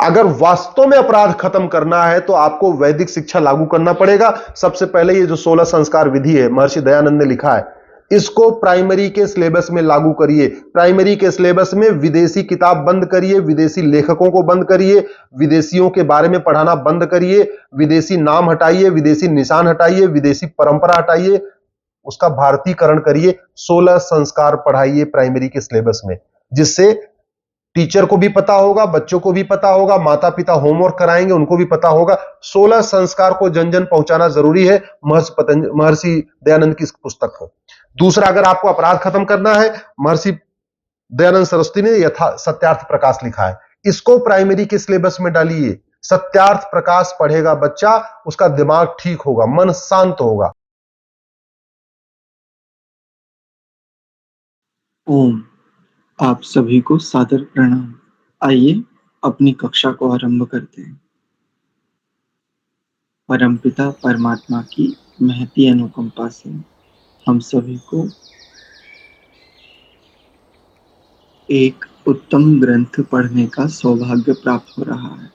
अगर वास्तव में अपराध खत्म करना है तो आपको वैदिक शिक्षा लागू करना पड़ेगा। सबसे पहले ये जो 16 संस्कार विधि है महर्षि दयानंद ने लिखा है, इसको प्राइमरी के सिलेबस में लागू करिए। प्राइमरी के सिलेबस में विदेशी किताब बंद करिए, विदेशी लेखकों को बंद करिए, विदेशियों के बारे में पढ़ाना बंद करिए, विदेशी नाम हटाइए, विदेशी निशान हटाइए, विदेशी परंपरा हटाइए, उसका भारतीकरण करिए। 16 संस्कार पढ़ाइए प्राइमरी के सिलेबस में, जिससे टीचर को भी पता होगा, बच्चों को भी पता होगा, माता पिता होमवर्क कराएंगे उनको भी पता होगा। 16 संस्कार को जन जन पहुंचाना जरूरी है, महर्षि दयानंद की इस पुस्तक को। दूसरा, अगर आपको अपराध खत्म करना है, महर्षि दयानंद सरस्वती ने सत्यार्थ प्रकाश लिखा है, इसको प्राइमरी के सिलेबस में डालिए। सत्यार्थ प्रकाश पढ़ेगा बच्चा, उसका दिमाग ठीक होगा, मन शांत होगा। ओम, आप सभी को सादर प्रणाम। आइए अपनी कक्षा को आरंभ करते हैं। परमपिता परमात्मा की महती अनुकंपा से हम सभी को एक उत्तम ग्रंथ पढ़ने का सौभाग्य प्राप्त हो रहा है।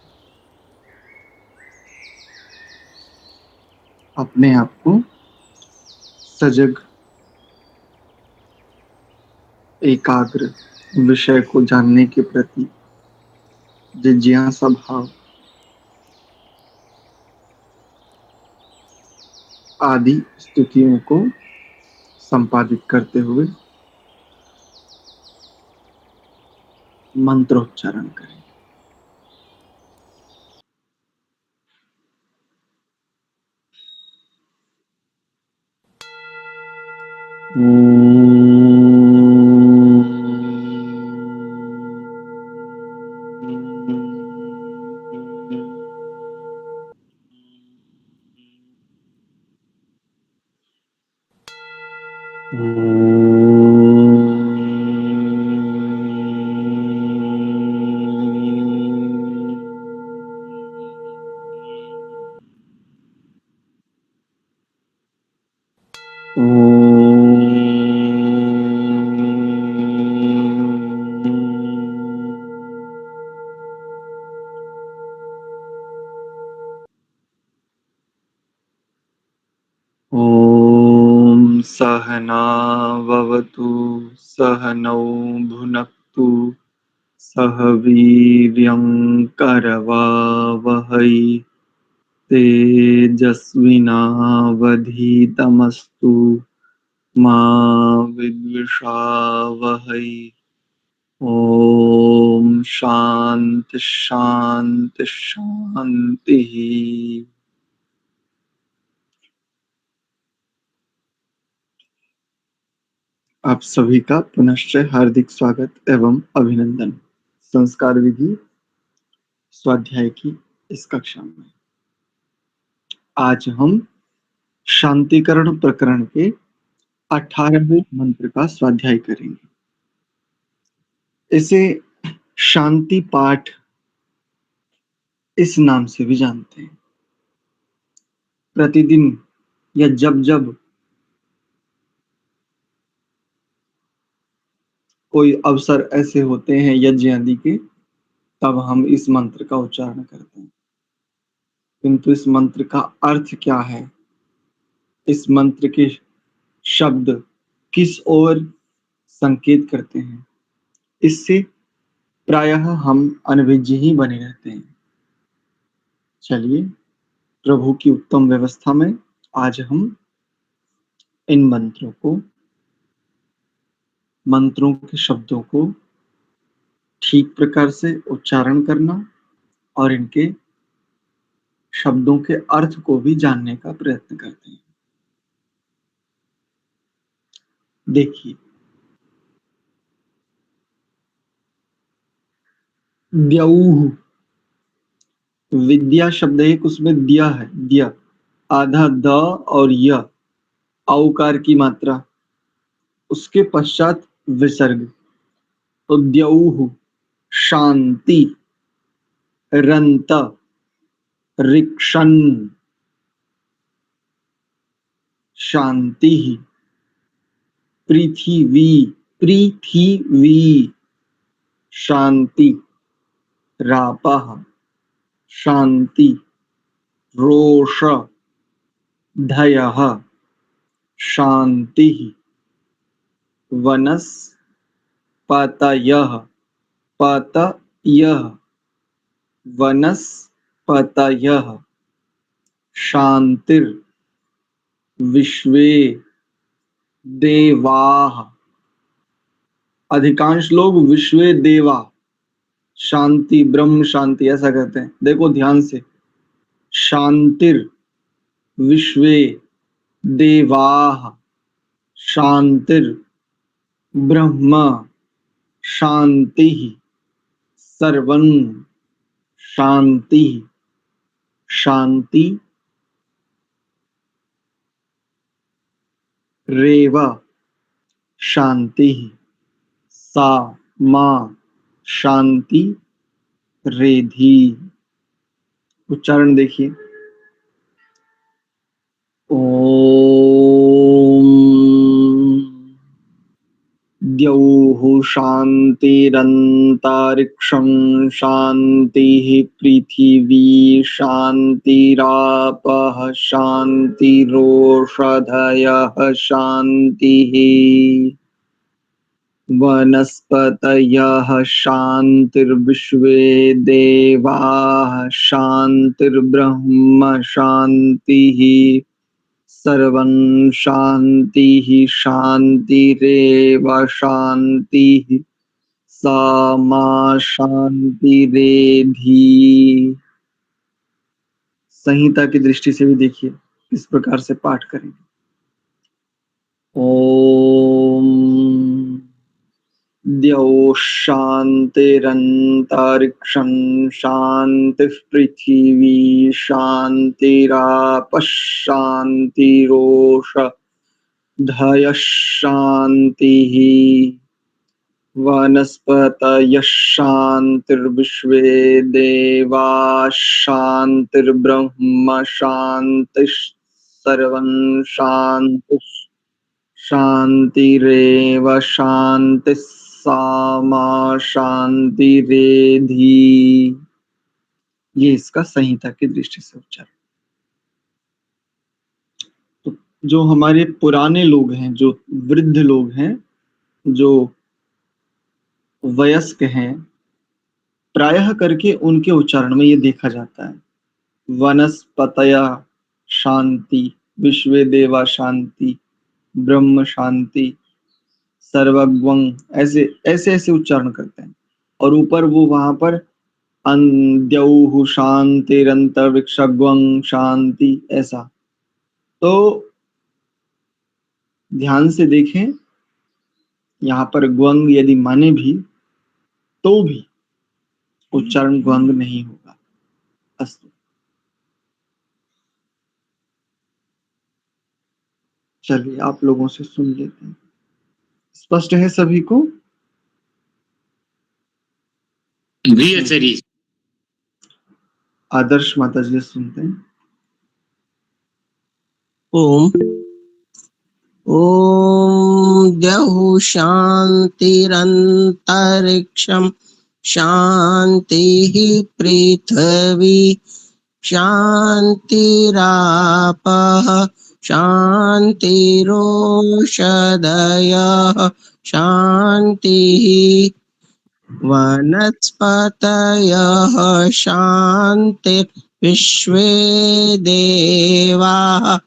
अपने आप को सजग, एकाग्र, विषय को जानने के प्रति जिज्ञासा भाव आदि स्थितियों को संपादित करते हुए मंत्रोच्चारण करें। ॐ सहना भवतु सहनौ भुनक्तु सह वीर्यं करवावहै तेजस्विनावधीतमस्तु मा विद्विषावहै। ॐ शान्ति शान्ति शान्तिः। आप सभी का पुनश्च हार्दिक स्वागत एवं अभिनंदन संस्कार विधि स्वाध्याय की इस कक्षा में। आज हम शांतिकरण प्रकरण के 18वें मंत्र का स्वाध्याय करेंगे। इसे शांति पाठ इस नाम से भी जानते हैं। प्रतिदिन या जब जब कोई अवसर ऐसे होते हैं यज्ञ आदि के, तब हम इस मंत्र का उच्चारण करते हैं। किंतु इस मंत्र का अर्थ क्या है, इस मंत्र के शब्द किस ओर संकेत करते हैं, इससे प्रायः हम अनभिज्ञ ही बने रहते हैं। चलिए, प्रभु की उत्तम व्यवस्था में आज हम इन मंत्रों के शब्दों को ठीक प्रकार से उच्चारण करना और इनके शब्दों के अर्थ को भी जानने का प्रयत्न करते हैं। देखिए, द्यौः, विद्या शब्द एक, उसमें दिया है, दिया आधा द और य औकार की मात्रा, उसके पश्चात विसर्ग। तो द्यौः शांति, रंत ऋक्षन् शांति, पृथिवी पृथिवी शांति, रापः शांति, रोष, धयः, शांतिः, वनस्पतयः, पतयः, वनस्पतयः, शांतिर्, विश्वे देवाः। अधिकांश लोग विश्वे देवा, शांति, ब्रह्म शांति ऐसा कहते हैं। देखो ध्यान से, शांतिर विश्वे देवाः, शांतिर ब्रह्म शांतिः, सर्वं शांति, शांति रेव शांतिः, सा मा शांति रेधि। उच्चारण देखिए, ओम द्यौः शान्तिरन्तरिक्षं शान्तिः, पृथिवी शान्तिरापः शान्तिरोषधयः शान्तिः, वनस्पतयः शान्तिर्विश्वे देवाः शान्तिर्ब्रह्म शान्तिः, सर्वं शान्तिः शान्तिरेव शान्तिः, सा मा शान्तिरेधि। संहिता की दृष्टि से भी देखिए इस प्रकार से पाठ करेंगे। ओम द्यौः शान्तिरन्तरिक्षं शान्तिः, पृथिवी शान्तिरापः शान्तिरोषधयः शान्तिः, वनस्पतयः शान्तिर्विश्वे देवाः शान्तिर्ब्रह्म शान्तिः, सर्वं शान्तिः शान्तिरेव शान्तिः, सा मा शान्तिरेधि। ये इसका संहिता की दृष्टि से उच्चारण। तो जो हमारे पुराने लोग हैं, जो वृद्ध लोग हैं, जो वयस्क हैं, प्रायः करके उनके उच्चारण में ये देखा जाता है, वनस्पतया शांति, विश्वे देवा शांति, ब्रह्म शांति, सर्वज्ञं, ऐसे ऐसे ऐसे उच्चारण करते हैं। और ऊपर वो वहां पर द्यौः शान्तिरन्तरिक्षं शांति, ऐसा। तो ध्यान से देखें, यहाँ पर ग्वंग यदि माने भी तो भी उच्चारण ग्वंग नहीं होगा। अस्तु, चलिए आप लोगों से सुन लेते हैं। स्पष्ट है सभी को? भी आचार्य। आदर्श माता जी सुनते हैं। ओम ओम द्यौः शान्तिरन्तरिक्षं शान्तिः, पृथिवी शान्तिरापः शान्तिरोषधयः शान्तिः, वनस्पतयः शान्तिर्विश्वे देवाः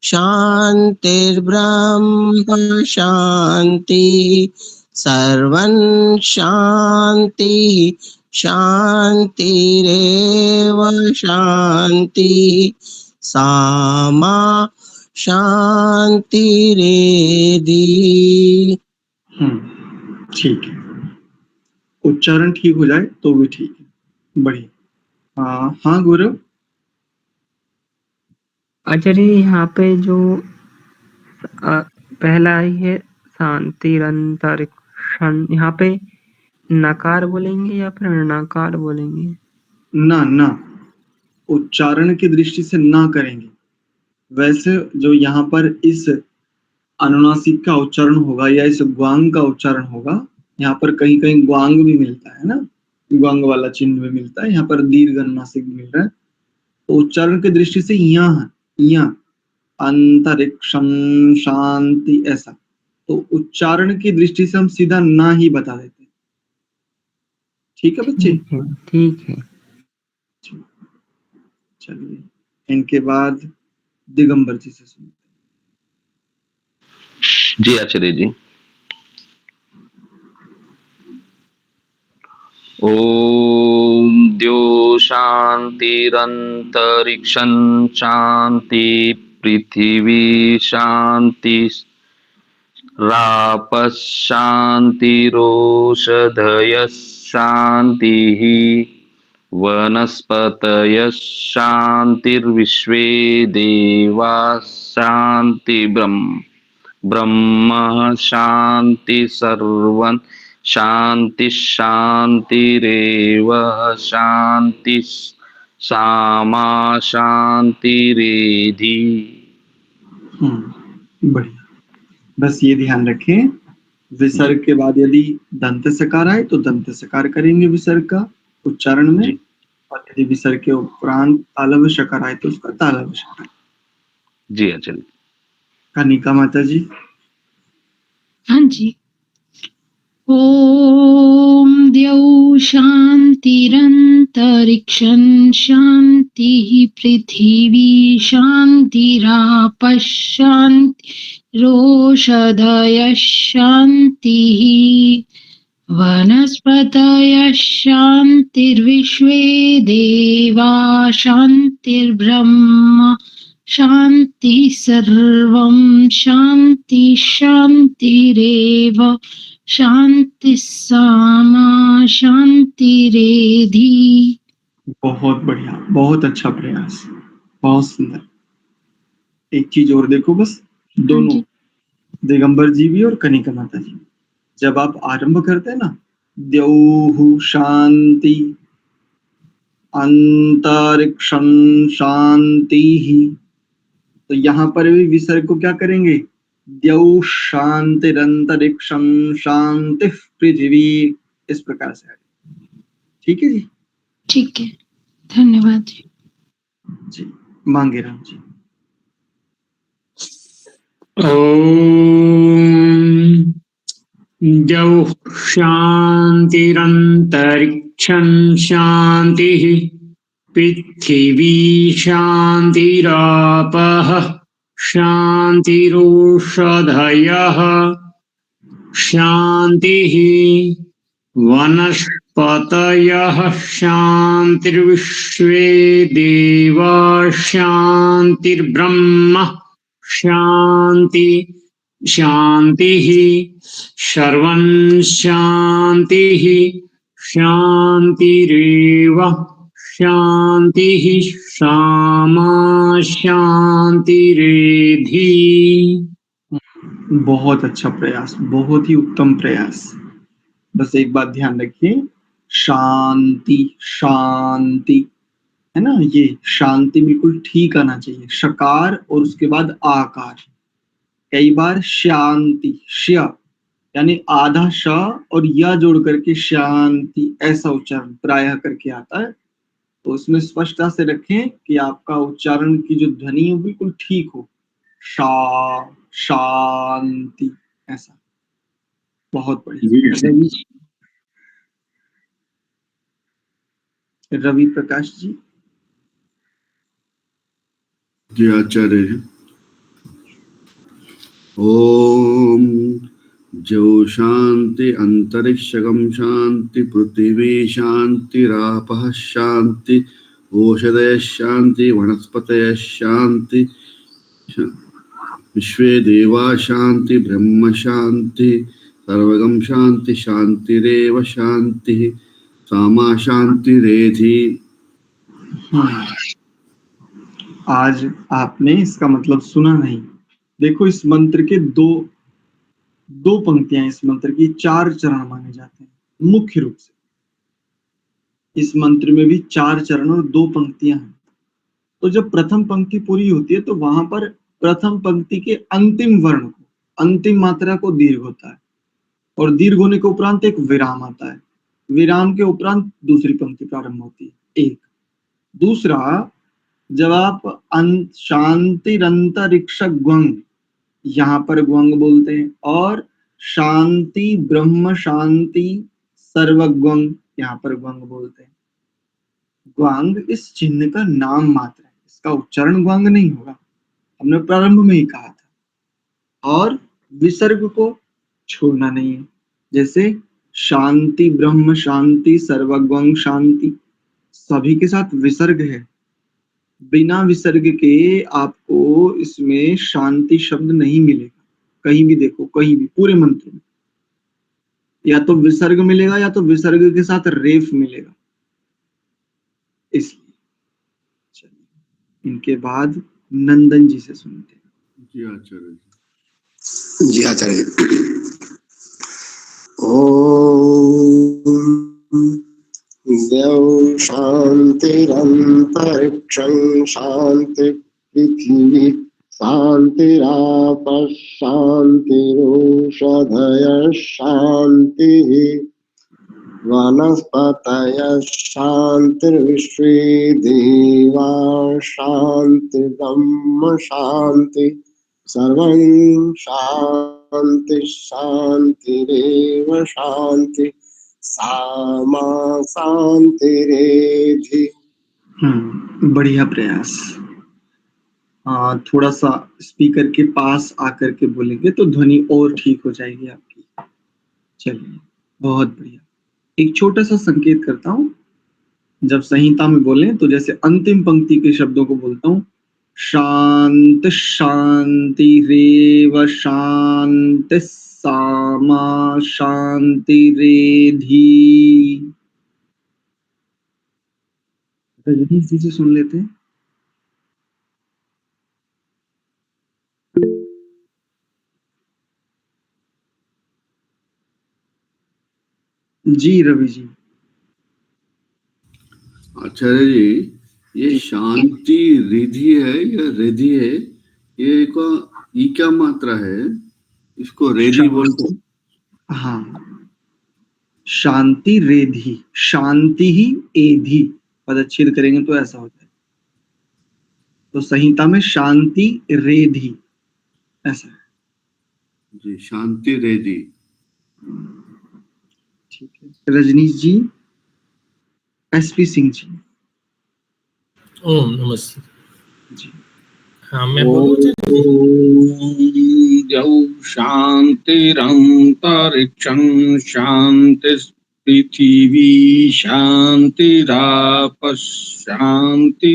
शान्तिर्ब्रह्म शान्तिः, सर्वं शान्तिः शान्तिरेव शान्तिः, सा मा शान्तिरेधि। ठीक है, उच्चारण ठीक हो जाए तो भी ठीक है, बढ़िया। हाँ गौरव। आचार्य यहाँ पे जो पहला आई है शांतिरन्तरिक्षं, यहाँ पे नकार बोलेंगे या फिर नकार बोलेंगे? ना ना, उच्चारण की दृष्टि से ना करेंगे। वैसे जो यहाँ पर इस अनुनासिक का उच्चारण होगा या इस ग्वांग का उच्चारण होगा, यहाँ पर कहीं कहीं ग्वांग भी मिलता है ना, गंग वाला चिन्ह भी मिलता है, यहाँ पर दीर्घ अनुनासिक भी मिल रहा है। तो उच्चारण की दृष्टि से यहाँ अंतरिक्षम शांति ऐसा, तो उच्चारण की दृष्टि से हम सीधा ना ही बता देते हैं। ठीक है बच्चे? ठीक है। चलिए इनके बाद दिगंबर जी से सुनते जी आचार्य जी। ओम द्यो शांतिरंतरिक्षं शांति पृथ्वी शांति रापः शांतिरोषधयः शांतिः वनस्पतयः शांतिर्विश्वे देवाः शांति ब्रह्म शांति सर्वं शांति शांतिरेव शांति सामा शांतिरेधि। बढ़िया। बस ये ध्यान रखें, विसर्ग के बाद यदि दंत सकार आए तो दंत सकार करेंगे विसर्ग का उच्चारण में, और यदि विसर्ग के उपरांत तालव्य शकार आए तो उसका तालव्य शकार। जी आचार्य। कनिका माता जी। हाँ जी। ओम द्यौ शांतिरंतरिक्षं शांतिः पृथिवी शांतिरापः शांतिरोषधयः शांतिः वनस्पतयः शांतिर्विश्वे देवा शांतिर्ब्रह्म शांति सर्वं शांति शांतिरेव शांति सामा शांतिरेधि। बहुत बढ़िया, बहुत अच्छा प्रयास, बहुत सुंदर। एक चीज और देखो बस, दोनों दिगंबर जी भी और कनिका माता जी, जब आप आरंभ करते हैं ना द्यौः शांति अंतरिक्षं शांतिः, तो यहाँ पर भी विसर्ग को क्या करेंगे? द्यौ शांतिरंतरिक्षं शांतिः पृथ्वी, इस प्रकार से। ठीक है जी? ठीक है, धन्यवाद जी। जी मांगे राम जी। ओम द्यौः शांतिरंतरिक्षं शांतिः पृथिवी शांतिरापः शांतिरोषधयः शांतिः वनस्पतयः शांतिर्विश्वे देवा शांतिर्ब्रह्म शांति शांतिः सर्वं शांतिः शांतिरेव शांतिः सामा शांतिरेधि। बहुत अच्छा प्रयास, बहुत ही उत्तम प्रयास। बस एक बात ध्यान रखिए, शांति शांति है ना, ये शांति बिल्कुल ठीक आना चाहिए, शकार और उसके बाद आकार। कई बार शांति श यानी आधा श और या जोड़ करके शांति ऐसा उच्चारण प्रायः करके आता है, तो उसमें स्पष्टता से रखें कि आपका उच्चारण की जो ध्वनि है बिल्कुल ठीक हो, शा शांति ऐसा। बहुत बढ़िया। रवि प्रकाश जी। जी आचार्य। ओम जो शांति अंतरिक्षगम शांति पृथ्वी शांतिरापः शांति ओषधय शांति वनस्पतय शांति विश्वे देवा शांति ब्रह्म शांति सर्वगम शांति शांतिरेव शांति सामा शांतिरेधि। आज आपने इसका मतलब सुना नहीं। देखो इस मंत्र के दो पंक्तियां, इस मंत्र की 4 चरण माने जाते हैं मुख्य रूप से। इस मंत्र में भी 4 चरण और 2 पंक्तियां हैं। तो जब प्रथम पंक्ति पूरी होती है तो वहां पर प्रथम पंक्ति के अंतिम वर्ण को, अंतिम मात्रा को दीर्घ होता है, और दीर्घ होने के उपरांत एक विराम आता है। विराम के उपरांत दूसरी पंक्ति प्रारंभ होती है, एक। दूसरा, जब आप शांतिरंतरिक्ष ग्वंग, यहाँ पर ग्वंग बोलते हैं, और शांति ब्रह्म शांति सर्वग्वंग, यहाँ पर ग्वंग बोलते हैं। ग्वांग इस चिन्ह का नाम मात्र है, इसका उच्चारण ग्वांग नहीं होगा, हमने प्रारंभ में ही कहा था। और विसर्ग को छोड़ना नहीं है, जैसे शांति ब्रह्म शांति सर्वग्वंग शांति, सभी के साथ विसर्ग है। बिना विसर्ग के आपको इसमें शांति शब्द नहीं मिलेगा, कहीं भी देखो, कहीं भी, पूरे मंत्र में या तो विसर्ग मिलेगा या तो विसर्ग के साथ रेफ मिलेगा। इसलिए चलिए इनके बाद नंदन जी से सुनते हैं। जी आचार्य जी। जी आचार्य जी। ओम देव शांतिरंतरिक्षं शांति पृथ्वी शांतिरापः शांतिरोषधयः शांतिः वनस्पतयः शांतिर्विश्वे देवा शांति ब्रह्म शांति सर्वं शांति शांतिरेव शांति सामा शांतिरेधि। बढ़िया प्रयास। थोड़ा सा स्पीकर के पास आकर के बोलेंगे तो ध्वनि और ठीक हो जाएगी आपकी। चलिए, बहुत बढ़िया। एक छोटा सा संकेत करता हूँ, जब संहिता में बोलें तो जैसे अंतिम पंक्ति के शब्दों को बोलता हूँ, शांत शांति रेव शांति सामा शांति रेधि। रजनीश जी से सुन लेते हैं। जी रवि जी। आचार्य जी, ये शांति रिधि है या रिधि है, ये का ई क्या मात्रा है, इसको रेधि बोलते हैं। हाँ, शांति रेधि, शांति ही एधि, पदच्छेद करेंगे तो ऐसा होता है। तो संहिता में शांति रेधि ऐसा है। जी, शांति रेधि। ठीक है, रजनीश जी। एसपी सिंह जी। ओम नमस्ते जी। हाँ मैं बोलूँ जौ शांतिरंतरिक्षं शांति पृथिवी शांतिरापः शांति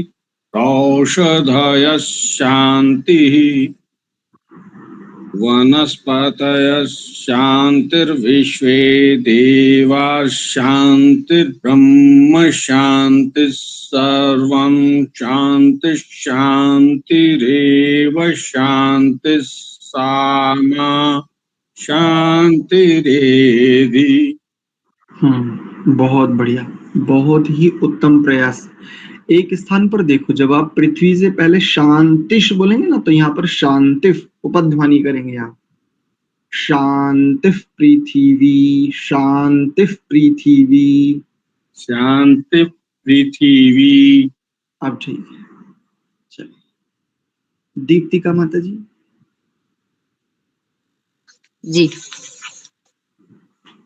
औषधयः शांतिः वनस्पतयः शांतिर्विश्वे देवा शांतिर्ब्रह्म शांति सर्वं शांति शांतिरेव शांति सामा शांतिरेधि। बहुत बढ़िया, बहुत ही उत्तम प्रयास। एक स्थान पर देखो, जब आप पृथ्वी से पहले शांतिश बोलेंगे ना, तो यहाँ पर शांतिफ उपध्वनि करेंगे आप। शांतिफ पृथ्वी शांतिफ पृथ्वी शांति पृथ्वी। अब ठीक है, चलिए दीप्तिका माता जी। जी।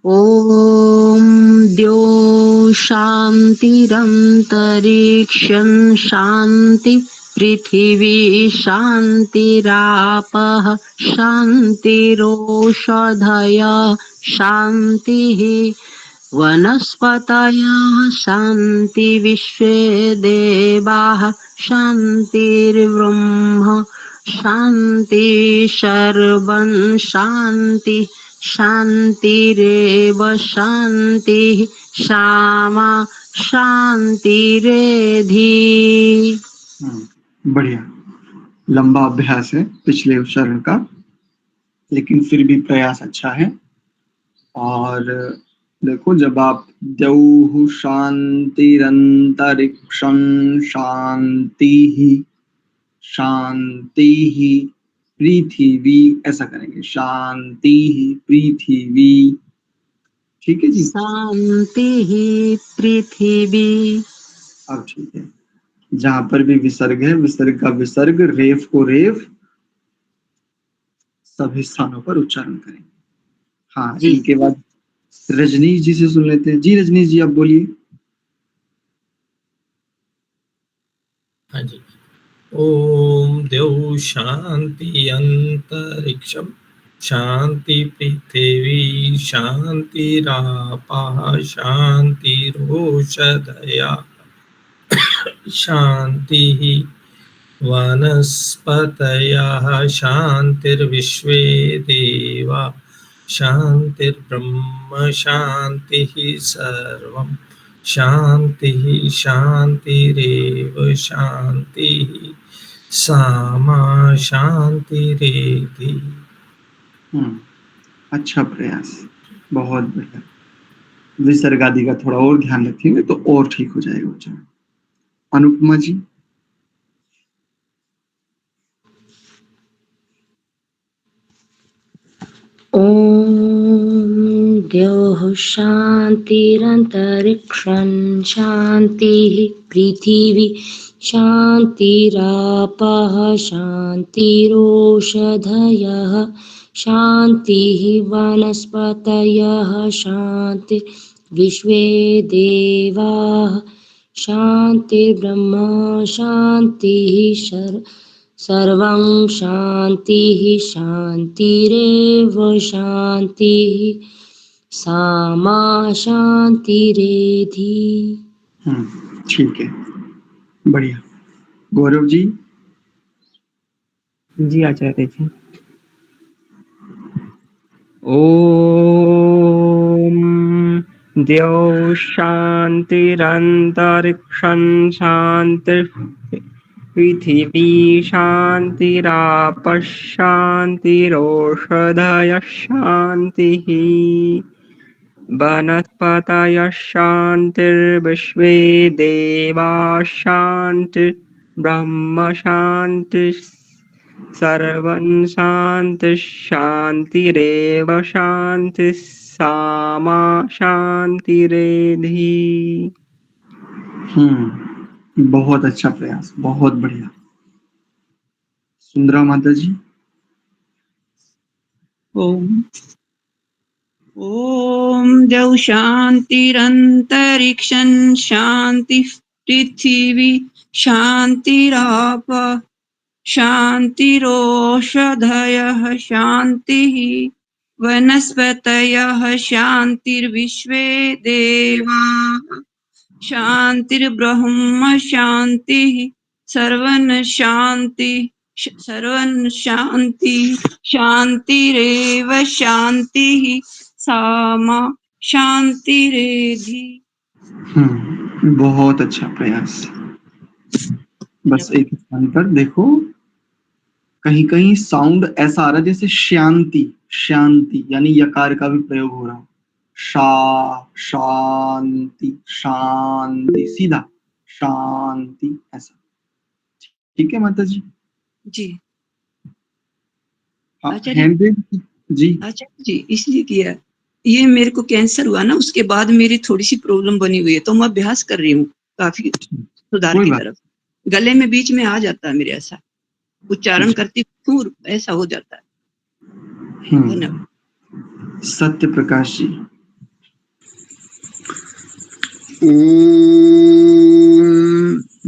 ओम द्यो शांतिरंतरिक्षं शांति पृथिवी शांतिरापः शांतिरोषधयः शांतिः वनस्पतयः शांति विश्वे देवाः शांतिर्ब्रह्म शांति सर्वं शांति शांतिरेव शांति सामा शांतिरेधि। बढ़िया, लंबा अभ्यास है पिछले उच्चारण का, लेकिन फिर भी प्रयास अच्छा है। और देखो, जब आप द्यौः शांतिरंतरिक्षं शांति पृथ्वी ऐसा करेंगे, शांति पृथ्वी। ठीक है जी। शान्तिः पृथिवी। अब ठीक है, जहां पर भी विसर्ग है, विसर्ग का विसर्ग, रेफ को रेफ, सभी स्थानों पर उच्चारण करेंगे। हाँ, जी इनके बाद रजनीश जी से सुन लेते हैं। जी रजनीश जी, आप बोलिए। हाँ जी। ओम देव शांति अंतरिक्षम शांति पृथ्वी शांतिरापः शांतिरोषधया शांतिः वनस्पतयः शांतिर्विश्वे देवा शांतिर्ब्रह्म शांतिः सर्वं शांतिः शांतिरेव शांतिः सामा शांतिरेधि। अच्छा प्रयास, बहुत बढ़िया। विसर्ग आदि का थोड़ा और ध्यान रखेंगे तो और ठीक हो जाएगा उच्चारण। अनुपमा जी। ॐ द्यौः शान्तिरन्तरिक्षं शान्तिः पृथिवी शान्तिरापः शान्तिरोषधयः शान्तिः वनस्पतयः शान्ति विश्वे देवाः शान्तिर्ब्रह्म शान्तिः सर्वं शान्तिः शान्तिरेव शान्तिः सामा शान्तिरेधि। ठीक है, बढ़िया। गौरव जी। जी आचार्य जी। ओम द्यौ शांतिरंतरिक्षं शांति पृथिवी शांतिरापः शांतिरोषधयः शांतिः वनस्पतयः शांतिर्विश्वे देवाः शांतिर्ब्रह्म शांतिः सर्वं शांति शांतिरेव शांति सामा शांतिरेधि। बहुत अच्छा प्रयास, बहुत बढ़िया। सुंदरा माता जी। ओम ओम द्यौ शांतिरंतरिक्षं शांति पृथिवी शांतिराप शांतिरोषधयः शांतिः वनस्पतयः शांतिर्विश्वे देवाः शांतिर्ब्रह्म शांतिः सर्वं शांति शांतिरेव शांतिः सामा शांतिरेधि। बहुत अच्छा प्रयास। बस एक स्थान पर देखो, कहीं कहीं साउंड ऐसा आ रहा है जैसे शांति, शांति यानी यकार का भी प्रयोग हो रहा हो। शांति शांति, सीधा शांति, ऐसा। ठीक है माता जी। जी जी आचार्य जी, इसलिए किया, ये मेरे को कैंसर हुआ ना, उसके बाद मेरी थोड़ी सी प्रॉब्लम बनी हुई है, तो मैं अभ्यास कर रही हूँ काफी सुधार की तरफ। गले में बीच में आ जाता है मेरे, ऐसा उच्चारण करती पूर्व ऐसा हो जाता है। धन्यवाद। सत्य प्रकाश जी। ओम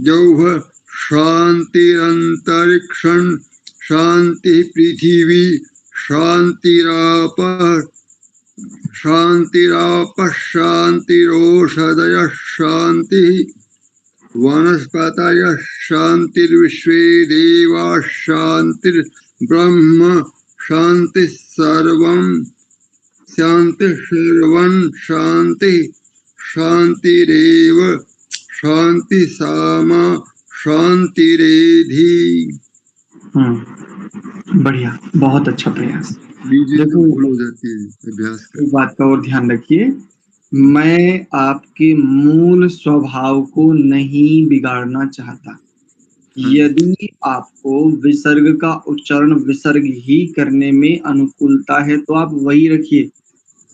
जौह शांतिरंतरिक्षं शांति पृथिवी शांतिरापः शांतिरोषधयः शांतिः वनस्पतयः शांतिर्विश्वे देवाः शांतिर्ब्रह्म शांतिः सर्वं शांतिः शांतिरेव शांति सामा शांतिरेधि। बढ़िया, बहुत अच्छा प्रयास। देखो हो जाती है अभ्यास का। एक बात का और ध्यान रखिए, मैं आपके मूल स्वभाव को नहीं बिगाड़ना चाहता। यदि आपको विसर्ग का उच्चारण विसर्ग ही करने में अनुकूलता है तो आप वही रखिए।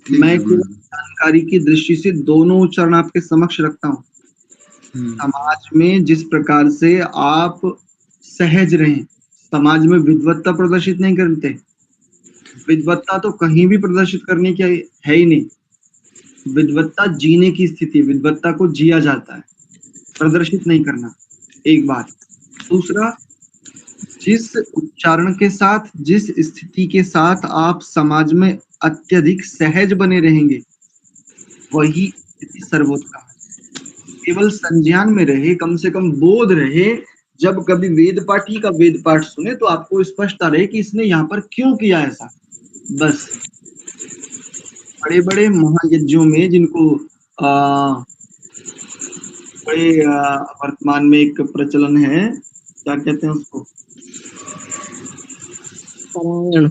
ठीक मैं है, केवल गुरु। जानकारी की दृष्टि से दोनों उच्चारण आपके समक्ष रखता हूँ। समाज में जिस प्रकार से आप सहज रहें, समाज में विद्वत्ता प्रदर्शित नहीं करते। विद्वत्ता तो कहीं भी प्रदर्शित करने की है ही नहीं। विद्वत्ता जीने की स्थिति, विद्वत्ता को जिया जाता है, प्रदर्शित नहीं करना, एक बात। दूसरा, जिस उच्चारण के साथ, जिस स्थिति के साथ आप समाज में अत्यधिक सहज बने रहेंगे, वही स्थिति सर्वोत्तम है। केवल संज्ञान में रहे, कम से कम बोध रहे, जब कभी वेद पाठी का वेद पाठ सुने तो आपको स्पष्टता रहे कि इसने यहाँ पर क्यों किया ऐसा। बस बड़े बड़े महायज्ञों में जिनको बड़े वर्तमान में एक प्रचलन है, क्या कहते हैं उसको, पारायण।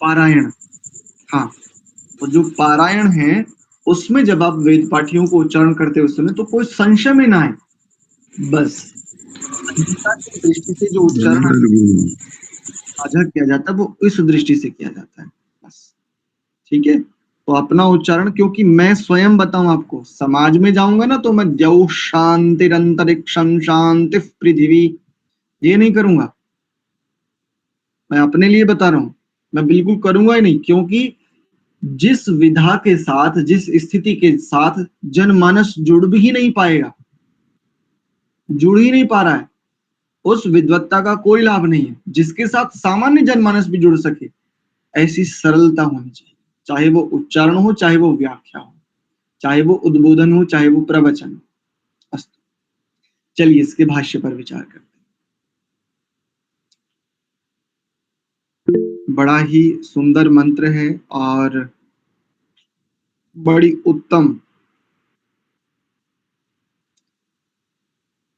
पारायण। हाँ, तो जो पारायण है उसमें जब आप वेद पाठियों को उच्चारण करते हो उस समय तो कोई संशय में ना आए। बस संहिता की दृष्टि से जो उच्चारण साझा किया जाता है वो इस दृष्टि से किया जाता है। बस ठीक है। तो अपना उच्चारण, क्योंकि मैं स्वयं बताऊं आपको, समाज में जाऊंगा ना तो मैं द्यौ शांतिरंतरिक्षं शांति पृथ्वी ये नहीं करूंगा। मैं अपने लिए बता रहा हूं, मैं बिल्कुल करूंगा ही नहीं, क्योंकि जिस विधा के साथ, जिस स्थिति के साथ जनमानस जुड़ भी ही नहीं पाएगा, जुड़ ही नहीं पा रहा है, उस विद्वत्ता का कोई लाभ नहीं है। जिसके साथ सामान्य जनमानस भी जुड़ सके, ऐसी सरलता होनी चाहिए, चाहे वो उच्चारण हो, चाहे वो व्याख्या हो, चाहे वो उद्बोधन हो, चाहे वो प्रवचन हो। अस्तु, चलिए इसके भाष्य पर विचार करते हैं। बड़ा ही सुंदर मंत्र है और बड़ी उत्तम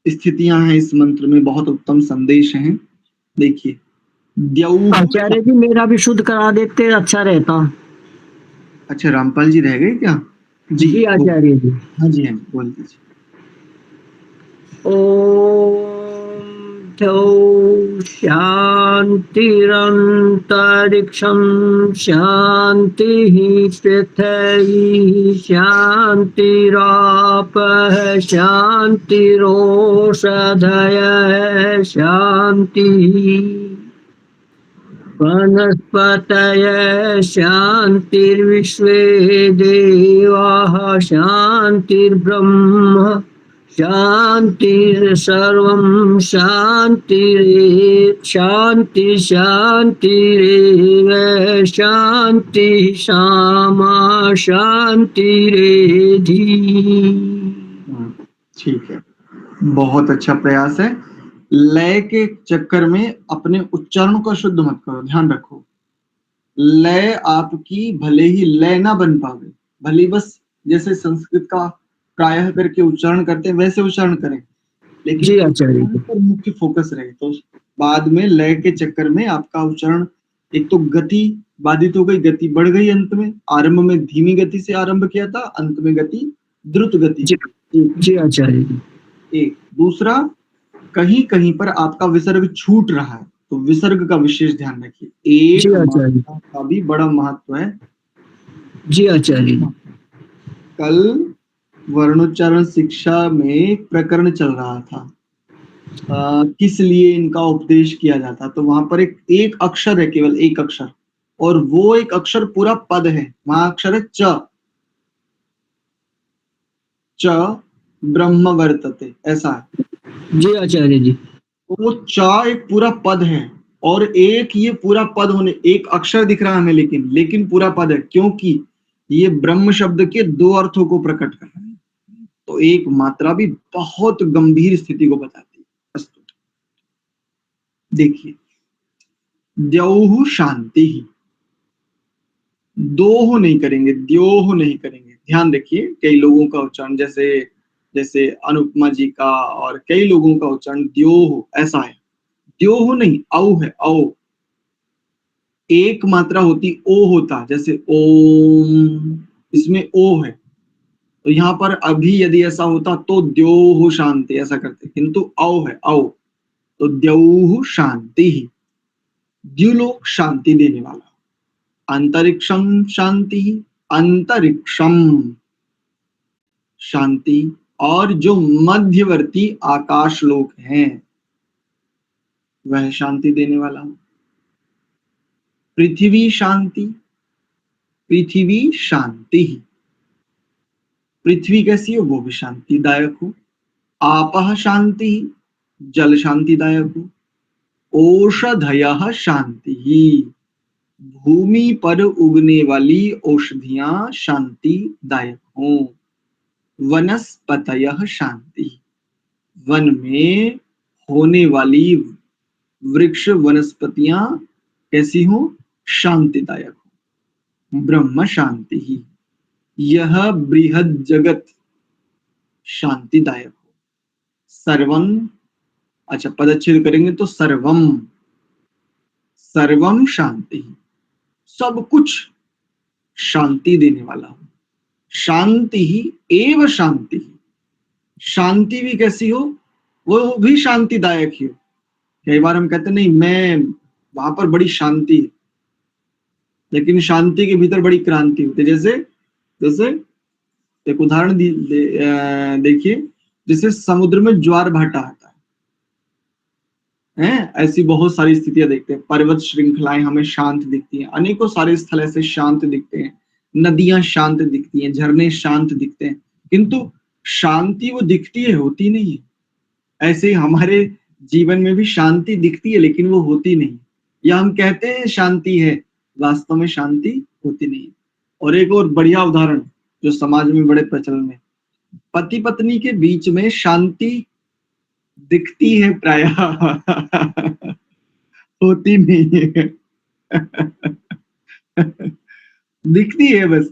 स्थितियां हैं इस मंत्र में, बहुत उत्तम संदेश हैं। देखिए, द्यौः। आचार्य जी मेरा भी शुद्ध करा देते अच्छा रहता। अच्छा, रामपाल जी रह गए क्या? जी आचार्य जी। हाँ जी, हाँ जी, बोल दीजिए। ओम द्यौः शान्तिरन्तरिक्षं शान्तिः पृथिवी शान्तिरापः शान्तिरोषधयः शान्तिः वनस्पतयः शान्तिर्विश्वे देवाः शान्तिर्ब्रह्म शान्तिर्सर्वं शान्ति शान्तिरेव शान्तिः सामा शान्तिरेधि। ठीक है, बहुत अच्छा प्रयास है। लय के चक्कर में अपने उच्चारण को शुद्ध मत करो, ध्यान रखो। लय आपकी भले ही लय ना बन पावे, भले ही बस जैसे संस्कृत का प्रायः करके उच्चारण करते हैं वैसे उच्चारण करें, लेकिन उच्चारण पर मुख्य फोकस रहे। तो बाद में लय के चक्कर में आपका उच्चारण एक तो गति बाधित हो गई, गति बढ़ गई, अंत में आरंभ में धीमी गति से आरंभ किया था, अंत में गति द्रुत गति। जी आचार्य जी। एक दूसरा, कहीं कहीं पर आपका विसर्ग छूट रहा है तो विसर्ग का विशेष ध्यान रखिए। एक मात्रा का भी बड़ा महत्व है। जी आचार्य। कल वर्णोच्चारण शिक्षा में एक प्रकरण चल रहा था, किस लिए इनका उपदेश किया जाता, तो वहां पर एक अक्षर है, केवल एक अक्षर, और वो एक अक्षर पूरा पद है। वहां अक्षर है च, च ब्रह्म वर्तते, ऐसा है। जी आचार्य जी। तो वो च एक पूरा पद है, और एक ये पूरा पद होने, एक अक्षर दिख रहा है हमें, लेकिन पूरा पद है, क्योंकि ये ब्रह्म शब्द के दो अर्थों को प्रकट कर रहा है। तो एक मात्रा भी बहुत गंभीर स्थिति को बताती है। अस्तु, देखिए, द्यौः शांति, दोह नहीं करेंगे, द्योह नहीं करेंगे। ध्यान रखिए, कई लोगों का उच्चारण, जैसे अनुपमा जी का और कई लोगों का उच्चारण द्योह ऐसा है। द्योह नहीं, औ है, औ। एक मात्रा होती ओ होता, जैसे ओम, इसमें ओ है, तो यहाँ पर अभी यदि ऐसा होता तो द्योः शांति ऐसा करते, किंतु औ है, औ, तो द्यौः शांति ही, द्युलोक शांति देने वाला, अंतरिक्षम शांति ही, अंतरिक्षम शांति, और जो मध्यवर्ती आकाश लोक हैं वह शांति देने वाला हूं। पृथ्वी शांति, पृथ्वी शांति, पृथ्वी कैसी हो वो भी शांतिदायक हो। आपः शांति, जल शांतिदायक हो। औषधयः शांति, भूमि पर उगने वाली औषधियां शांतिदायक हो। वनस्पतयः शांति, वन में होने वाली वृक्ष वनस्पतियां कैसी हो, शांतिदायक हो। ब्रह्म शांति ही, यह बृहद जगत शांतिदायक हो। सर्वं, अच्छा पदच्छेद करेंगे तो सर्वम, सर्वम शांति, सब कुछ शांति देने वाला हो। शांति ही एव शांति, शांति भी कैसी हो, वो भी शांतिदायक ही हो। कई बार हम कहते नहीं मैं वहां पर बड़ी शांति है, लेकिन शांति के भीतर बड़ी क्रांति होती है। जैसे जैसे एक उदाहरण देखिए, जैसे समुद्र में ज्वार भाटा आता है, ऐसी बहुत सारी स्थितियां देखते हैं। पर्वत श्रृंखलाएं हमें शांत दिखती हैं, अनेकों सारे स्थल ऐसे शांत दिखते हैं, नदियां शांत दिखती हैं, झरने शांत दिखते हैं, किंतु शांति वो दिखती है, होती नहीं है। ऐसे हमारे जीवन में भी शांति दिखती है लेकिन वो होती नहीं, या हम कहते हैं शांति है, वास्तव में शांति होती नहीं। और एक और बढ़िया उदाहरण जो समाज में बड़े प्रचलन में, पति पत्नी के बीच में शांति दिखती है प्रायः होती नहीं है दिखती है बस।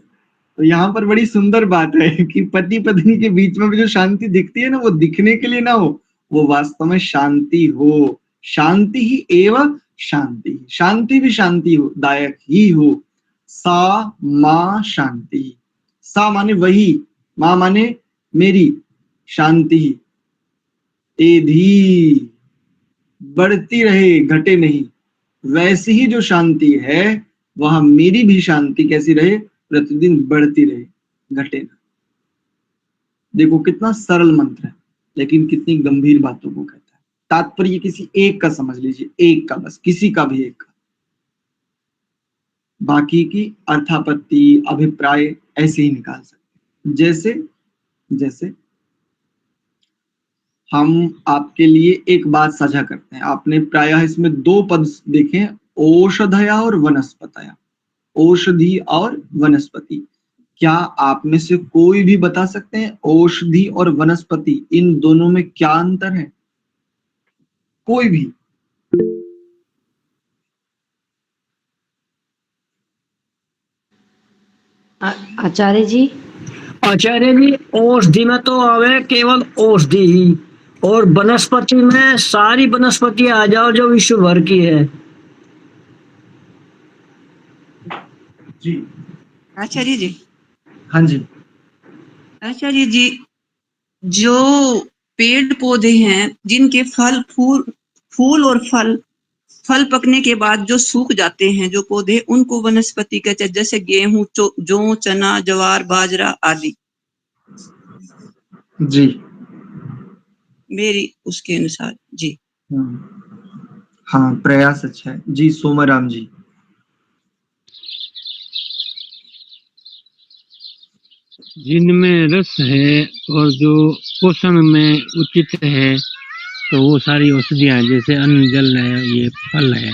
तो यहाँ पर बड़ी सुंदर बात है कि पति पत्नी के बीच में भी जो शांति दिखती है ना, वो दिखने के लिए ना हो, वो वास्तव में शांति हो। शांति ही एवं शांति, शांति भी शांति हो दायक ही हो। सा मां शांति, सा माने वही, मां माने मेरी, शांति एधी, बढ़ती रहे घटे नहीं। वैसी ही जो शांति है वह मेरी भी शांति कैसी रहे, प्रतिदिन बढ़ती रहे, घटे ना। देखो कितना सरल मंत्र है लेकिन कितनी गंभीर बातों को कहता है। तात्पर्य किसी एक का समझ लीजिए, एक का बस, किसी का भी एक का, बाकी की अर्थापत्ति अभिप्राय ऐसे ही निकाल सकते हैं। जैसे जैसे हम आपके लिए एक बात साझा करते हैं, आपने प्रायः इसमें दो पद देखे, औषधया और वनस्पतया, औषधि और वनस्पति। क्या आप में से कोई भी बता सकते हैं औषधि और वनस्पति इन दोनों में क्या अंतर है? कोई भी? आचार्य जी, औषधि में तो आवे केवल औषधि ही, और वनस्पति में सारी वनस्पति आ जाओ जो विश्व भर की है। जी आचार्य जी। हाँ जी आचार्य जी, जो पेड़ पौधे हैं जिनके फूल और फल पकने के बाद जो सूख जाते हैं जो पौधे, उनको वनस्पति कहते हैं। जैसे गेहूं, जौ, चना, ज्वार, बाजरा आदि। जी, मेरी उसके अनुसार जी। हाँ, प्रयास अच्छा है जी। सोमाराम जी। जिनमें रस है और जो पोषण में उचित है तो वो सारी औषधियां हैं, जैसे अन्न जल है, ये फल है।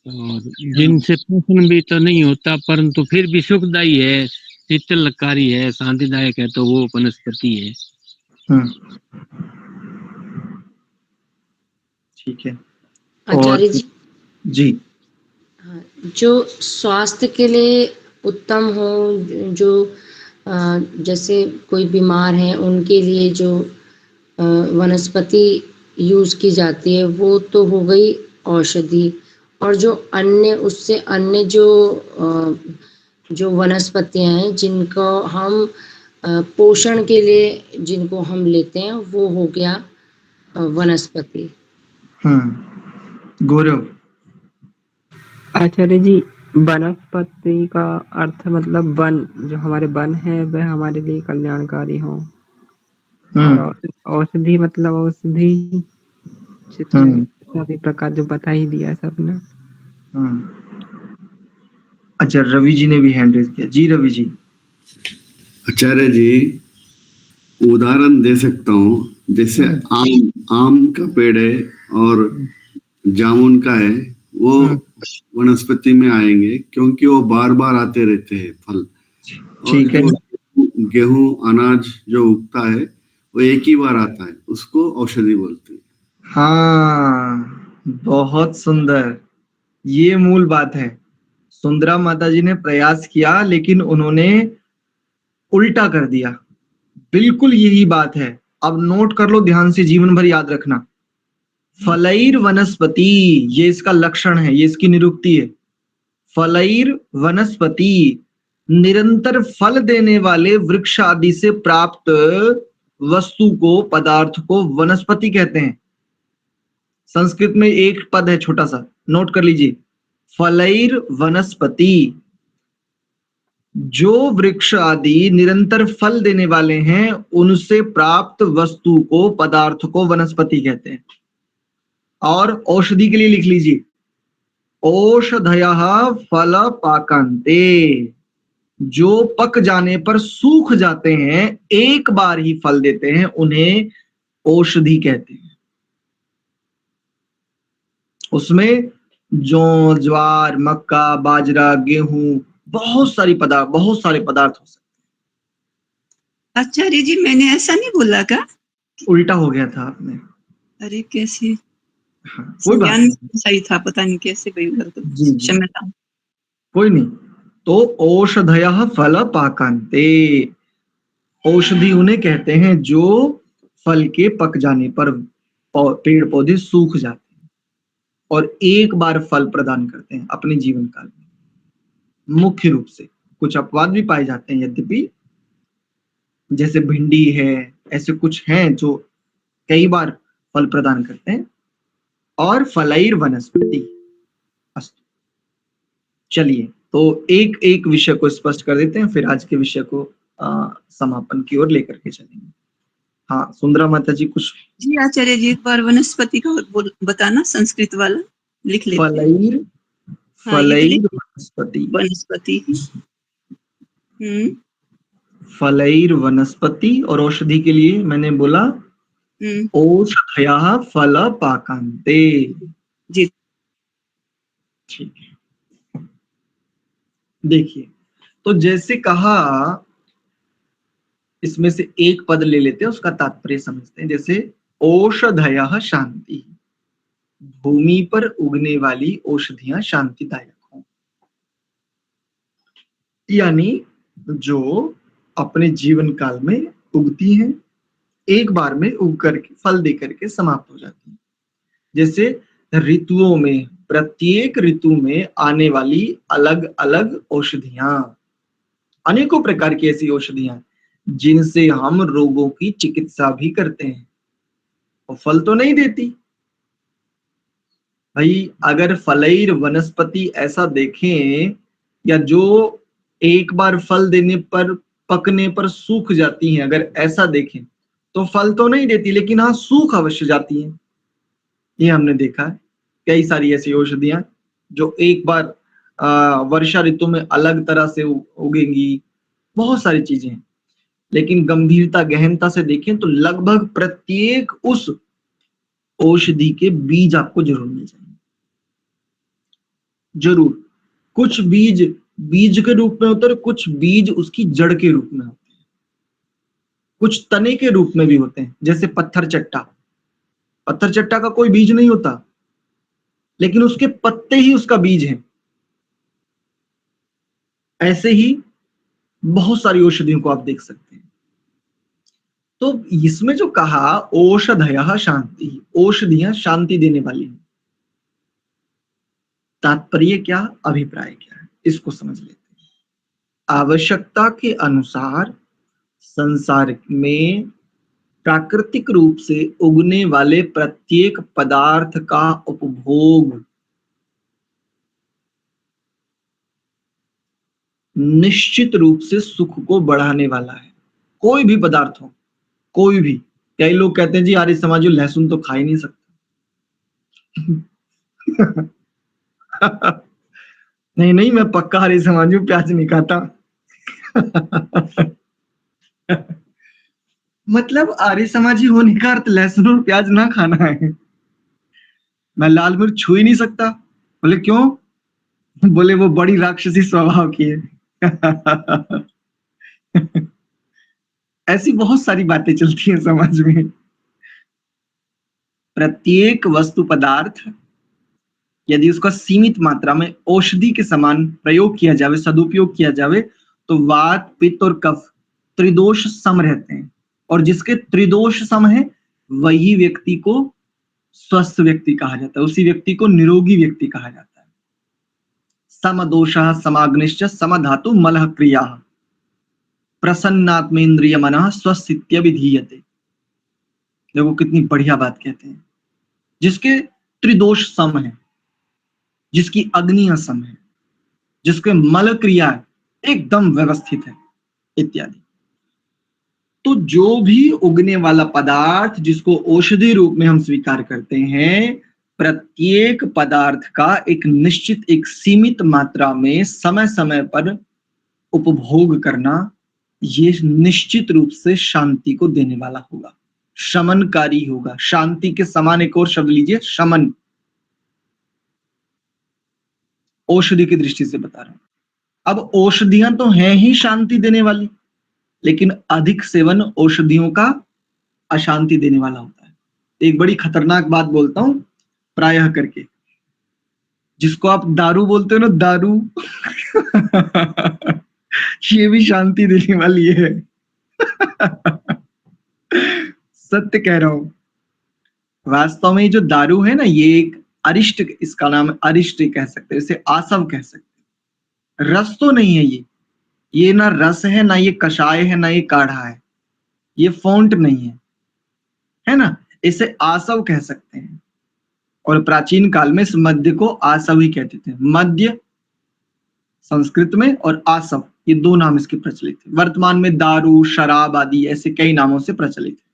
और जिनसे पोषण भी तो नहीं होता परंतु फिर भी सुखदायी है, शीतलकारी है, शांतिदायक है, तो वो वनस्पति है। ठीक है आचार्य जी। जी, जो स्वास्थ्य के लिए उत्तम हो, जो जैसे कोई बीमार है उनके लिए जो वनस्पति यूज की जाती है वो तो हो गई औषधि, और जो अन्य उससे अन्य जो वनस्पतियां हैं जिनको हम पोषण के लिए जिनको हम लेते हैं वो हो गया वनस्पति। गौरव। आचार्य जी, वनस्पति का अर्थ मतलब वन, जो हमारे वन है वह हमारे लिए कल्याणकारी हो। और औषधि मतलब औषधि, जिसमें सभी प्रकार जो बता ही दिया सबने। अच्छा, रवि जी ने भी हैंड रेज किया। जी रवि जी। आचार्य जी, उदाहरण दे सकता हूँ। जैसे आम का पेड़ है और जामुन का है, वो वनस्पति में आएंगे क्योंकि वो बार बार आते रहते हैं फल। ठीक है। गेहूं अनाज जो उगता है वो एक ही बार आता है, उसको औषधि बोलते हैं। हाँ, बहुत सुंदर, ये मूल बात है। सुंदरा माता जी ने प्रयास किया लेकिन उन्होंने उल्टा कर दिया। बिल्कुल यही बात है। अब नोट कर लो ध्यान से, जीवन भर याद रखना। फलैर वनस्पति, ये इसका लक्षण है, ये इसकी निरुक्ति है। फलैर वनस्पति, निरंतर फल देने वाले वृक्ष आदि से प्राप्त वस्तु को, पदार्थ को वनस्पति कहते हैं। संस्कृत में एक पद है छोटा सा, नोट कर लीजिए। फलैर वनस्पति, जो वृक्ष आदि निरंतर फल देने वाले हैं उनसे प्राप्त वस्तु को, पदार्थ को वनस्पति कहते हैं। और औषधि के लिए लिख लीजिए, औषधयः फल पाकन्ते, जो पक जाने पर सूख जाते हैं, एक बार ही फल देते हैं, उन्हें औषधि कहते हैं। उसमें जौ, ज्वार, मक्का, बाजरा, गेहूं, बहुत सारे पदार्थ हो सकते हैं। आचार्य जी, मैंने ऐसा नहीं बोला का? उल्टा हो गया था आपने। अरे कैसे? कोई बात ज्ञान नहीं। सही था, पता नहीं कैसे गई उधर तो। जी जी, क्षमता। कोई नहीं। तो औषधयः फल पाकन्ते, औषधि उन्हें कहते हैं जो फल के पक जाने पर पेड़ पौधे सूख जाते हैं और एक बार फल प्रदान करते हैं अपने जीवन काल में। मुख्य रूप से कुछ अपवाद भी पाए जाते हैं यद्यपि, जैसे भिंडी है, ऐसे कुछ हैं जो कई बार फल प्रदान करते हैं। और फलैर वनस्पति। अस्तु, चलिए तो एक एक विषय को स्पष्ट कर देते हैं, फिर आज के विषय को समापन की ओर लेकर के चलेंगे। हाँ, सुंदरा माता जी कुछ। जी आचार्य जी, एक बार वनस्पति का बताना, संस्कृत वाला लिख लेते हैं। फलैर, फलैर वनस्पति। वनस्पति। फलैर वनस्पति, और औषधि के लिए मैंने बोला औषधयः फल पाकन्ते। जी ठीक है। देखिए, तो जैसे कहा, इसमें से एक पद ले लेते हैं, उसका तात्पर्य समझते हैं। जैसे औषधयः शांति, भूमि पर उगने वाली औषधियां शांतिदायक हों, यानी जो अपने जीवन काल में उगती हैं, एक बार में उग करके फल दे करके समाप्त हो जाती है। जैसे ऋतुओं में, प्रत्येक ऋतु में आने वाली अलग अलग औषधियां, अनेकों प्रकार की ऐसी औषधियां जिनसे हम रोगों की चिकित्सा भी करते हैं, और फल तो नहीं देती भाई। अगर फलैर वनस्पति ऐसा देखें, या जो एक बार फल देने पर, पकने पर सूख जाती हैं, अगर ऐसा देखें तो फल तो नहीं देती, लेकिन हाँ सूख अवश्य जाती हैं। ये हमने देखा है, कई सारी ऐसी औषधियां जो एक बार वर्षा ऋतु में अलग तरह से उगेंगी, बहुत सारी चीजें हैं। लेकिन गंभीरता, गहनता से देखें तो लगभग प्रत्येक उस औषधि के बीज आपको जरूर मिल जाएंगे। जरूर, कुछ बीज बीज के रूप में होते हैं, कुछ बीज उसकी जड़ के रूप में होते हैं, कुछ तने के रूप में भी होते हैं। जैसे पत्थर चट्टा, पत्थर चट्टा का कोई बीज नहीं होता, लेकिन उसके पत्ते ही उसका बीज हैं। ऐसे ही बहुत सारी औषधियों को आप देख सकते हैं। तो इसमें जो कहा औषधयः शांति, औषधियां शांति देने वाली हैं, तात्पर्य क्या, अभिप्राय क्या है, इसको समझ लेते हैं। आवश्यकता के अनुसार संसार में प्राकृतिक रूप से उगने वाले प्रत्येक पदार्थ का उपभोग निश्चित रूप से सुख को बढ़ाने वाला है। कोई भी पदार्थ हो, कोई भी। कई लोग कहते हैं जी आर्य समाजी लहसुन तो खा ही नहीं सकता। नहीं नहीं, मैं पक्का आर्य समाजी हूं, प्याज नहीं खाता। मतलब आर्य समाजी होने का अर्थ लहसुन और प्याज ना खाना है। मैं लाल मिर्च छू ही नहीं सकता। बोले क्यों? बोले वो बड़ी राक्षसी स्वभाव की है। ऐसी बहुत सारी बातें चलती हैं समाज में। प्रत्येक वस्तु पदार्थ यदि उसका सीमित मात्रा में औषधि के समान प्रयोग किया जावे, सदुपयोग किया जावे, तो वात, पित्त और कफ त्रिदोष सम रहते हैं। और जिसके त्रिदोष सम है वही व्यक्ति को स्वस्थ व्यक्ति कहा जाता है, उसी व्यक्ति को निरोगी व्यक्ति कहा जाता है। समदोषः समाग्निश्च समधातु मलः क्रिया प्रसन्नात्मेन्द्रिय मनः स्वस्थित्यभिधीयते। देखो कितनी बढ़िया बात कहते हैं। जिसके त्रिदोष सम है, जिसकी अग्नि असम है, जिसके मल क्रिया एकदम व्यवस्थित है, इत्यादि। तो जो भी उगने वाला पदार्थ जिसको औषधि रूप में हम स्वीकार करते हैं, प्रत्येक पदार्थ का एक निश्चित, एक सीमित मात्रा में समय समय पर उपभोग करना, ये निश्चित रूप से शांति को देने वाला होगा, शमनकारी होगा। शांति के समान एक और शब्द लीजिए, शमन। औषधि की दृष्टि से बता रहा हूं। अब औषधियां तो हैं ही शांति देने वाली, लेकिन अधिक सेवन औषधियों का अशांति देने वाला होता है। एक बड़ी खतरनाक बात बोलता हूं प्रायः करके, जिसको आप दारू बोलते हो ना, दारू, ये भी शांति देने वाली है। सत्य कह रहा हूं। वास्तव में जो दारू है ना, ये एक अरिष्ट, इसका नाम अरिष्ट कह सकते हैं, इसे आसव कह सकते हैं। रस तो नहीं है ये ना रस है, ना ये कषाय है, ना ये काढ़ा है, ये फोंट नहीं है ना, इसे आसव कह सकते हैं। और प्राचीन काल में इस मद्य को आसव ही कहते थे। मद्य संस्कृत में और आसव, ये दो नाम इसके प्रचलित थे। वर्तमान में दारू, शराब आदि ऐसे कई नामों से प्रचलित है।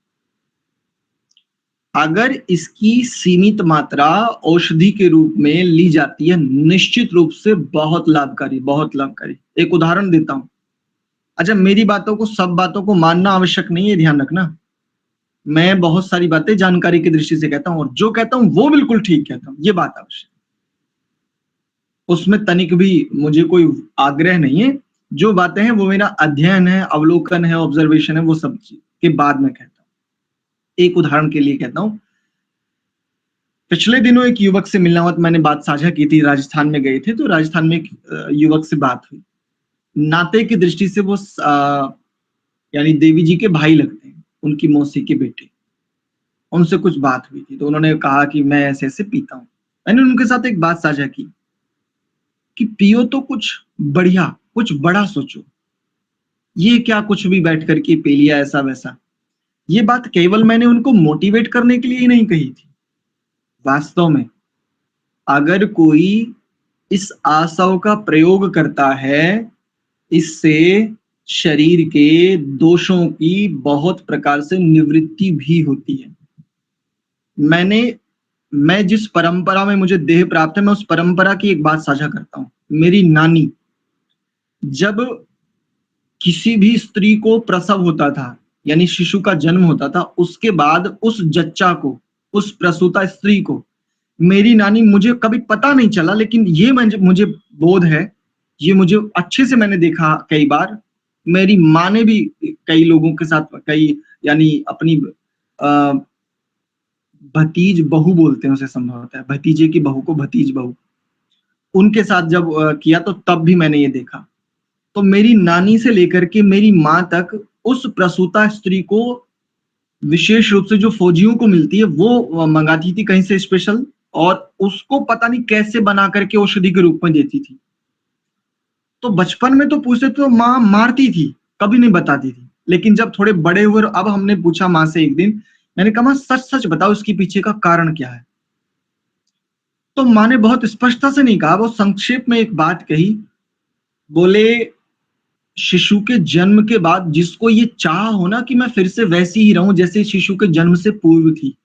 अगर इसकी सीमित मात्रा औषधि के रूप में ली जाती है, निश्चित रूप से बहुत लाभकारी, बहुत लाभकारी। एक उदाहरण देता हूं। अच्छा, मेरी बातों को, सब बातों को मानना आवश्यक नहीं है, ध्यान रखना। मैं बहुत सारी बातें जानकारी की दृष्टि से कहता हूं, और जो कहता हूं वो बिल्कुल ठीक कहता हूं, ये बात आवश्यक। उसमें तनिक भी मुझे कोई आग्रह नहीं है। जो बातें हैं वो मेरा अध्ययन है, अवलोकन है, ऑब्जर्वेशन है, वो सब के बाद में कहता हूं। एक उदाहरण के लिए कहता हूं। पिछले दिनों एक युवक से मिलना हुआ, तो मैंने बात साझा की थी। राजस्थान में गए थे, तो राजस्थान में एक युवक से बात हुई। नाते की दृष्टि से वो यानी देवी जी के भाई लगते हैं, उनकी मौसी के बेटे। उनसे कुछ बात हुई थी, तो उन्होंने कहा कि मैं ऐसे ऐसे पीता हूं। मैंने उनके साथ एक बात साझा की कि पियो तो कुछ बढ़िया, कुछ बड़ा सोचो। ये क्या कुछ भी बैठ करके पी लिया ऐसा वैसा। ये बात केवल मैंने उनको मोटिवेट करने के लिए ही नहीं कही थी। वास्तव में अगर कोई इस आसव का प्रयोग करता है, इससे शरीर के दोषों की बहुत प्रकार से निवृत्ति भी होती है। मैं जिस परंपरा में मुझे देह प्राप्त है, मैं उस परंपरा की एक बात साझा करता हूं। मेरी नानी, जब किसी भी स्त्री को प्रसव होता था, यानी शिशु का जन्म होता था, उसके बाद उस जच्चा को, उस प्रसूता स्त्री को, मेरी नानी, मुझे कभी पता नहीं चला, लेकिन ये मुझे बोध है, ये मुझे अच्छे से मैंने देखा कई बार। मेरी माँ ने भी कई लोगों के साथ, कई यानी अपनी भतीज बहू बोलते हैं उसे, संभवतः भतीजे की बहू को भतीज बहू, उनके साथ जब किया तो तब भी मैंने ये देखा। तो मेरी नानी से लेकर के मेरी माँ तक उस प्रसूता स्त्री को विशेष रूप से जो फौजियों को मिलती है वो मंगाती थी कहीं से स्पेशल, और उसको पता नहीं कैसे बना करके औषधि के रूप में देती थी। तो बचपन में तो पूछते तो माँ मारती थी, कभी नहीं बताती थी। लेकिन जब थोड़े बड़े हुए, अब हमने पूछा माँ से एक दिन, मैंने कहा माँ सच सच बताओ इसके पीछे का कारण क्या है। तो माँ ने बहुत स्पष्टता से नहीं कहा, वो संक्षेप में एक बात कही। बोले शिशु के जन्म के बाद जिसको ये चाह हो ना कि मैं फिर से वैसी ही रहूं जैसे शिशु के जन्म से पूर्व थी,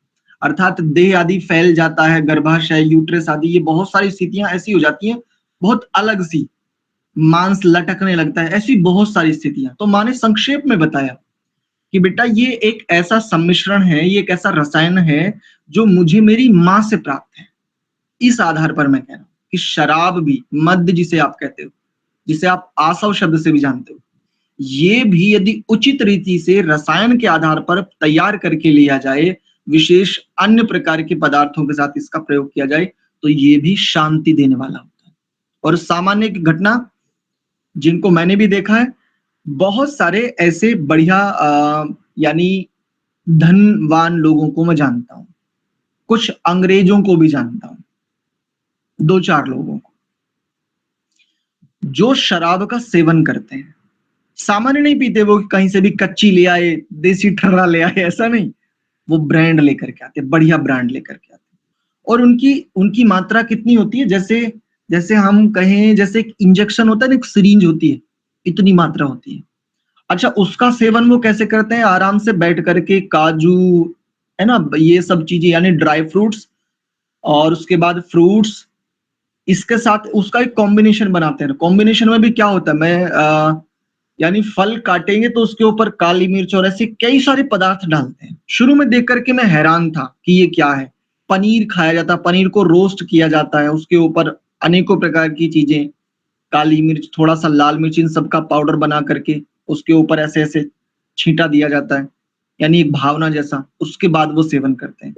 अर्थात देह आदि फैल जाता है, गर्भाशय, यूट्रस आदि, ये बहुत सारी स्थितियां ऐसी हो जाती हैं, बहुत अलग सी, मांस लटकने लगता है, ऐसी बहुत सारी स्थितियां। तो माँ ने संक्षेप में बताया कि बेटा ये एक ऐसा सम्मिश्रण है, ये एक ऐसा रसायन है जो मुझे मेरी माँ से प्राप्त है। इस आधार पर मैं कह रहा हूं कि शराब भी, मद्य जिसे आप कहते हो, जिसे आप आसव शब्द से भी जानते हो, ये भी यदि उचित रीति से रसायन के आधार पर तैयार करके लिया जाए, विशेष अन्य प्रकार के पदार्थों के साथ इसका प्रयोग किया जाए, तो ये भी शांति देने वाला होता है। और सामान्य की घटना जिनको मैंने भी देखा है, बहुत सारे ऐसे बढ़िया यानी धनवान लोगों को मैं जानता हूं, कुछ अंग्रेजों को भी जानता हूं, 2-4 लोगों को जो शराब का सेवन करते हैं। सामान्य नहीं पीते वो, कहीं से भी कच्ची ले आए, देसी ठर्रा ले आए, ऐसा नहीं, वो ब्रांड लेकर के आते, बढ़िया ब्रांड लेकर के आते। और उनकी मात्रा कितनी होती है, जैसे हम कहें, जैसे एक इंजेक्शन होता है ना, एक सिरिंज होती है, इतनी मात्रा होती है। अच्छा, उसका सेवन वो कैसे करते हैं? आराम से बैठ करके काजू, है ना, ये सब चीजें यानी ड्राई फ्रूट्स और उसके बाद फ्रूट्स, इसके साथ उसका एक कॉम्बिनेशन बनाते हैं। कॉम्बिनेशन में भी क्या होता है, मैं यानी फल काटेंगे तो उसके ऊपर काली मिर्च और ऐसे कई सारे पदार्थ डालते हैं। शुरू में देख करके मैं हैरान था कि ये क्या है। पनीर खाया जाता है, पनीर को रोस्ट किया जाता है, उसके ऊपर अनेकों प्रकार की चीजें, काली मिर्च, थोड़ा सा लाल मिर्च, इन सबका पाउडर बना करके उसके ऊपर ऐसे ऐसे छींटा दिया जाता है, यानी एक भावना जैसा। उसके बाद वो सेवन करते हैं।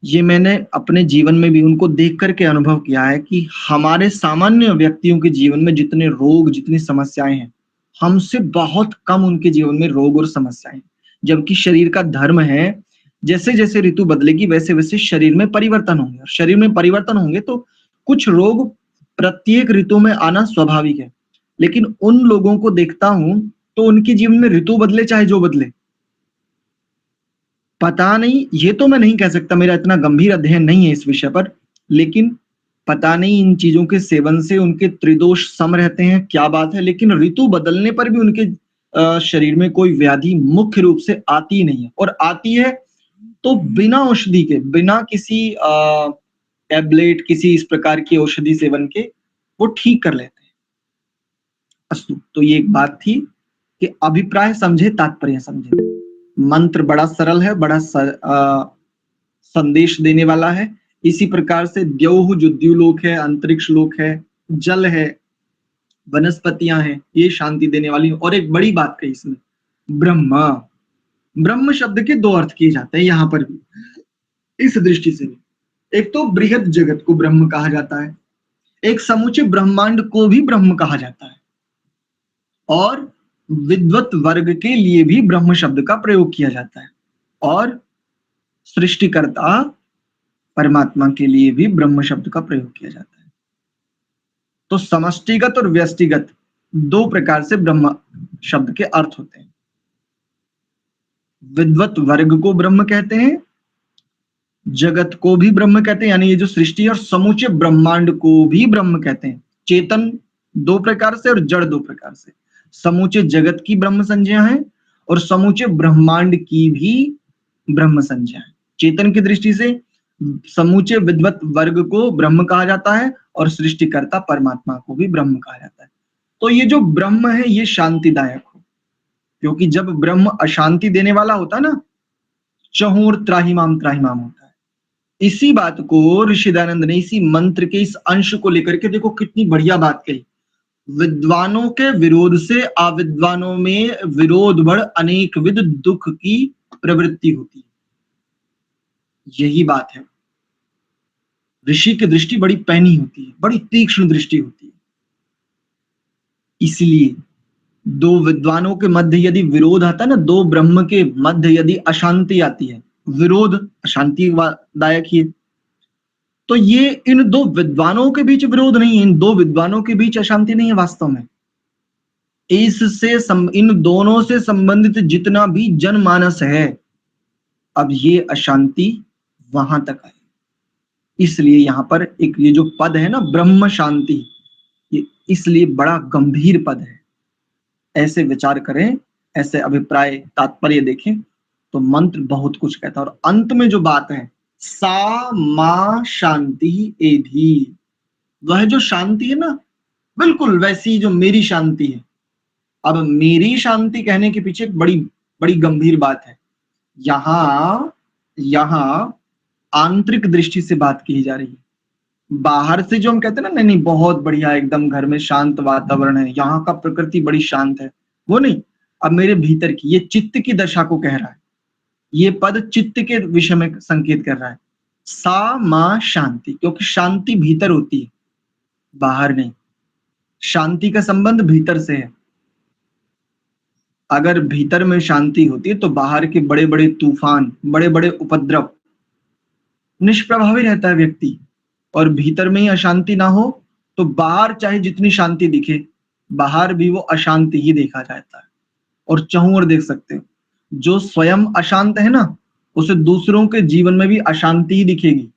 ये मैंने अपने जीवन में भी उनको देख करके अनुभव किया है कि हमारे सामान्य व्यक्तियों के जीवन में जितने रोग, जितनी समस्याएं हैं, हमसे बहुत कम उनके जीवन में रोग और समस्याएं, जबकि शरीर का धर्म है जैसे जैसे ऋतु बदलेगी वैसे वैसे शरीर में परिवर्तन होंगे, और शरीर में परिवर्तन होंगे तो कुछ रोग प्रत्येक ऋतु में आना स्वाभाविक है। लेकिन उन लोगों को देखता हूं तो उनके जीवन में ऋतु बदले चाहे जो बदले, पता नहीं, ये तो मैं नहीं कह सकता, मेरा इतना गंभीर अध्ययन नहीं है इस विषय पर, लेकिन पता नहीं इन चीजों के सेवन से उनके त्रिदोष सम रहते हैं, क्या बात है। लेकिन ऋतु बदलने पर भी उनके शरीर में कोई व्याधि मुख्य रूप से आती नहीं है, और आती है तो बिना औषधि के, बिना किसी टैबलेट, किसी इस प्रकार की औषधि सेवन के वो ठीक कर लेते हैं। अस्तु, तो ये एक बात थी कि अभिप्राय समझे, तात्पर्य समझे। मंत्र बड़ा सरल है, बड़ा संदेश देने वाला है। इसी प्रकार से द्यौः जो द्युलोक है, अंतरिक्ष लोक है, जल है, वनस्पतियां हैं, ये शांति देने वाली। और एक बड़ी बात कही इसमें, ब्रह्म, ब्रह्म शब्द के 2 अर्थ किए जाते हैं यहां पर भी, इस दृष्टि से भी। एक तो बृहद जगत को ब्रह्म कहा जाता है, एक समूचे ब्रह्मांड को भी ब्रह्म कहा जाता है, और विद्वत वर्ग के लिए भी ब्रह्म शब्द का प्रयोग किया जाता है, और सृष्टिकर्ता परमात्मा के लिए भी ब्रह्म शब्द का प्रयोग किया जाता है। तो समष्टिगत और व्यष्टिगत 2 प्रकार से ब्रह्म शब्द के अर्थ होते हैं। विद्वत वर्ग को ब्रह्म कहते हैं, जगत को भी ब्रह्म कहते हैं, यानी ये जो सृष्टि है, और समूचे ब्रह्मांड को भी ब्रह्म कहते हैं। चेतन 2 प्रकार से और जड़ 2 प्रकार से। समूचे जगत की ब्रह्म संज्ञा है और समूचे ब्रह्मांड की भी ब्रह्म संज्ञा है। चेतन की दृष्टि से समूचे विद्वत वर्ग को ब्रह्म कहा जाता है और सृष्टिकर्ता परमात्मा को भी ब्रह्म कहा जाता है। तो ये जो ब्रह्म है ये शांतिदायक हो, क्योंकि जब ब्रह्म अशांति देने वाला होता है ना, चहुर त्राहिमाम त्राहिमाम होता है। इसी बात को ऋषि दयानंद ने इसी मंत्र के इस अंश को लेकर के देखो कितनी बढ़िया बात कही। विद्वानों के विरोध से अविद्वानों में विरोध बढ़ अनेक विध दुख की प्रवृत्ति होती है। यही बात है, ऋषि की दृष्टि बड़ी पैनी होती है, बड़ी तीक्ष्ण दृष्टि होती है। इसलिए 2 विद्वानों के मध्य यदि विरोध आता है ना, 2 ब्रह्म के मध्य यदि अशांति आती है, विरोध अशांतिदायक ही है, तो ये इन 2 विद्वानों के बीच विरोध नहीं है, इन 2 विद्वानों के बीच अशांति नहीं है वास्तव में। इससे इन दोनों से संबंधित जितना भी जनमानस है, अब ये अशांति वहां तक आई। इसलिए यहां पर एक ये जो पद है ना, ब्रह्म शांति, ये इसलिए बड़ा गंभीर पद है। ऐसे विचार करें, ऐसे अभिप्राय तात्पर्य देखें तो मंत्र बहुत कुछ कहता है। और अंत में जो बात है, सा मा शांति एधि, वह जो शांति है ना, बिल्कुल वैसी जो मेरी शांति है। अब मेरी शांति कहने के पीछे एक बड़ी बड़ी गंभीर बात है। यहाँ आंतरिक दृष्टि से बात की जा रही है। बाहर से जो हम कहते हैं ना, नहीं बहुत बढ़िया एकदम घर में शांत वातावरण है, यहाँ का प्रकृति बड़ी शांत है, वो नहीं। अब मेरे भीतर की, ये चित्त की दशा को कह रहा है। ये पद चित्त के विषय में संकेत कर रहा है। सा मा शांति, क्योंकि शांति भीतर होती है, बाहर नहीं। शांति का संबंध भीतर से है। अगर भीतर में शांति होती है तो बाहर के बड़े बड़े तूफान, बड़े बड़े उपद्रव, निष्प्रभावी रहता है व्यक्ति। और भीतर में ही अशांति ना हो तो बाहर चाहे जितनी शांति दिखे, बाहर भी वो अशांति ही देखा जाता है। और चाहूं और देख सकते हो, जो स्वयं अशांत है ना, उसे दूसरों के जीवन में भी अशांति ही दिखेगी।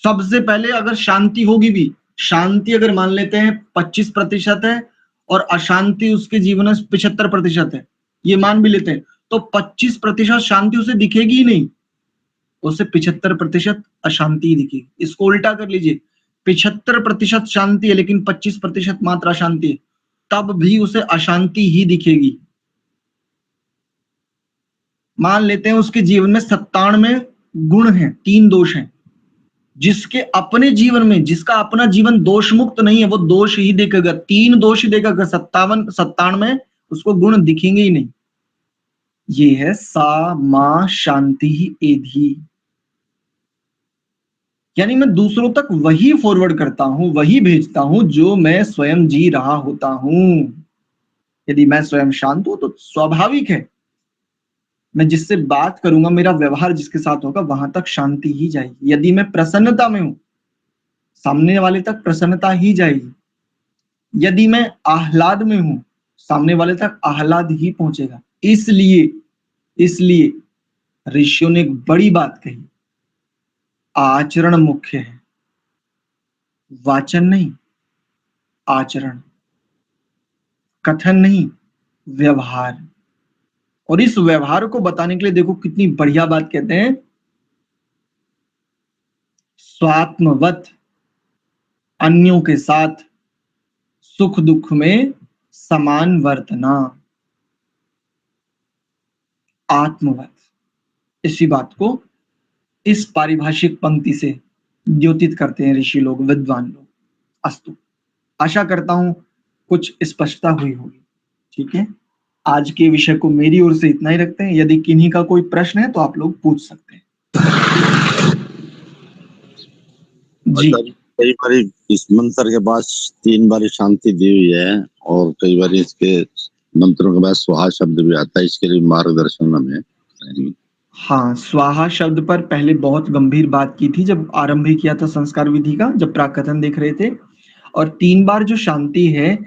सबसे पहले अगर शांति होगी भी, शांति अगर मान लेते हैं 25% है और अशांति उसके जीवन में 75% है, ये मान भी लेते हैं, तो 25% शांति उसे दिखेगी ही नहीं, उसे 75% अशांति ही दिखेगी। इसको उल्टा कर लीजिए, 75% शांति है लेकिन 25% मात्र अशांति है, तब भी उसे अशांति ही दिखेगी। मान लेते हैं उसके जीवन में 97 गुण हैं, 3 दोष हैं। जिसके अपने जीवन में, जिसका अपना जीवन दोष मुक्त नहीं है, वो दोष ही देखेगा, 3 दोष ही देखेगा। 97 उसको गुण दिखेंगे ही नहीं। ये है सा मा शांति एधि, यानी मैं दूसरों तक वही फॉरवर्ड करता हूं, वही भेजता हूं जो मैं स्वयं जी रहा होता हूं। यदि मैं स्वयं शांत हूं तो स्वाभाविक है मैं जिससे बात करूंगा, मेरा व्यवहार जिसके साथ होगा, वहां तक शांति ही जाएगी। यदि मैं प्रसन्नता में हूं, सामने वाले तक प्रसन्नता ही जाएगी। यदि मैं आह्लाद में हूं, सामने वाले तक आह्लाद ही पहुंचेगा। इसलिए ऋषियों ने एक बड़ी बात कही, आचरण मुख्य है, वाचन नहीं, आचरण, कथन नहीं, व्यवहार। और इस व्यवहार को बताने के लिए देखो कितनी बढ़िया बात कहते हैं, स्वात्मवत, अन्यों के साथ सुख दुख में समान वर्तना, आत्मवत। इसी बात को इस पारिभाषिक पंक्ति से द्योतित करते हैं ऋषि लोग, विद्वान लोग। अस्तु, आशा करता हूं कुछ स्पष्टता हुई होगी। ठीक है, आज के विषय को मेरी ओर से इतना ही रखते हैं। यदि किन्हीं का कोई प्रश्न है तो आप लोग पूछ सकते हैं। जी, कई बार इस मंत्र के बाद 3 बार शांति दी हुई है और कई बार इसके मंत्रों के बाद स्वाहा शब्द भी आता है, इसके लिए मार्गदर्शन हमें। हाँ, स्वाहा शब्द पर पहले बहुत गंभीर बात की थी जब आरंभ ही किया था संस्कार विधि का, जब प्राकथन देख रहे थे। और 3 बार जो शांति है,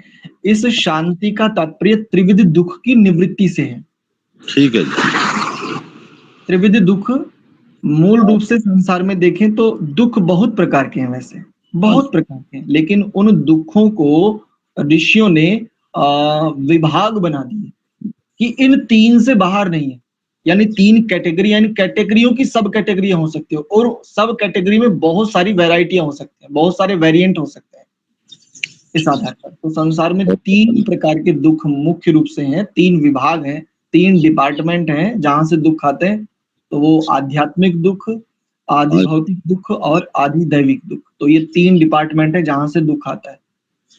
इस शांति का तात्पर्य त्रिविध दुख की निवृत्ति से है। ठीक है। त्रिविध दुख मूल रूप से संसार में देखें तो दुख बहुत प्रकार के हैं, वैसे बहुत प्रकार के हैं, लेकिन उन दुखों को ऋषियों ने विभाग बना दिए कि इन 3 से बाहर नहीं है। यानी 3 कैटेगरी, यानी कैटेगरियों की सब कैटेगरियां हो सकती है, और सब कैटेगरी में बहुत सारी वैरायटियां हो सकती हैं, बहुत सारे वेरिएंट हो सकते हैं इस आधार पर। तो संसार में 3 प्रकार के दुख मुख्य रूप से हैं, 3 विभाग हैं, 3 डिपार्टमेंट हैं जहां से दुख आते हैं। तो वो आध्यात्मिक दुख, आदि भौतिक दुख और आदि दैविक दुख। तो ये 3 डिपार्टमेंट है जहां से दुख आता है।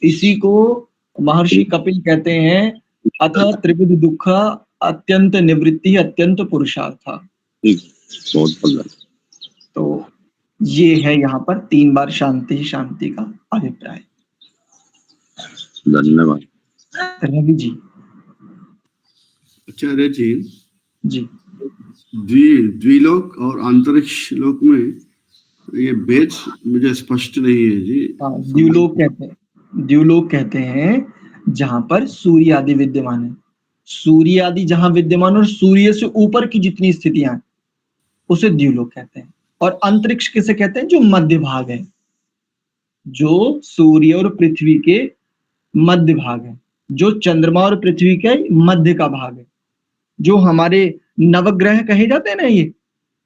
इसी को महर्षि कपिल कहते हैं, अथ त्रिविध दुख अत्यंत निवृत्ति अत्यंत पुरुषार्थ। तो ये है यहाँ पर 3 बार शांति शांति का अभिप्राय। धन्यवाद रवि जी। आचार्य जी, जी, द्विलोक और अंतरिक्ष लोक में ये भेद मुझे स्पष्ट नहीं है जी। द्युलोक कहते हैं, द्युलोक कहते हैं जहां पर सूर्य आदि विद्यमान है। सूर्य आदि जहां विद्यमान और सूर्य से ऊपर की जितनी स्थितियां हैं उसे द्युलोक कहते हैं। और अंतरिक्ष किसे कहते हैं? जो मध्य भाग है, जो सूर्य और पृथ्वी के मध्य भाग है, जो चंद्रमा और पृथ्वी के मध्य का भाग है, जो हमारे नवग्रह कहे जाते हैं ना, ये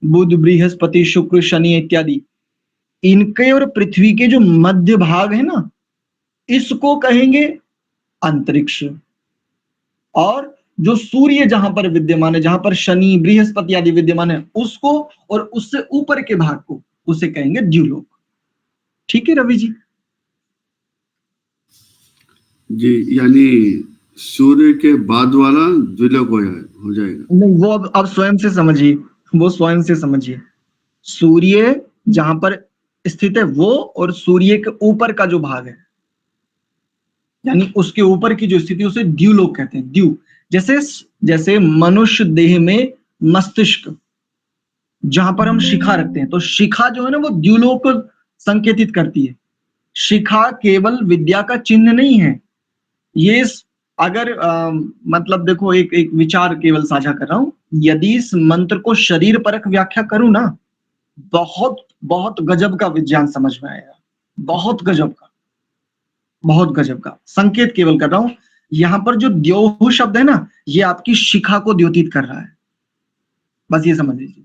बुध बृहस्पति शुक्र शनि इत्यादि, इनके और पृथ्वी के जो मध्य भाग है ना, इसको कहेंगे अंतरिक्ष। और जो सूर्य जहां पर विद्यमान है, जहां पर शनि बृहस्पति आदि विद्यमान है, उसको और उससे ऊपर के भाग को उसे कहेंगे द्युलोक। ठीक है रवि जी? जी, यानी सूर्य के बाद वाला द्विलोक हो जाएगा। नहीं, वो अब स्वयं से समझिए, वो स्वयं से समझिए। सूर्य जहां पर स्थित है वो, और सूर्य के ऊपर का जो भाग है, यानी उसके ऊपर की जो स्थिति, उसे द्युलोक कहते हैं। द्यु जैसे जैसे मनुष्य देह में मस्तिष्क, जहां पर हम शिखा रखते हैं, तो शिखा जो है ना वो द्युलोक संकेतित करती है। शिखा केवल विद्या का चिन्ह नहीं है। ये अगर मतलब देखो, एक विचार केवल साझा कर रहा हूं, यदि इस मंत्र को शरीर परक व्याख्या करूं ना, बहुत बहुत गजब का विज्ञान समझ में आएगा, बहुत गजब का, बहुत गजब का। संकेत केवल कर रहा हूं, यहां पर जो द्योह शब्द है ना, ये आपकी शिखा को द्योतित कर रहा है, बस ये समझ लीजिए।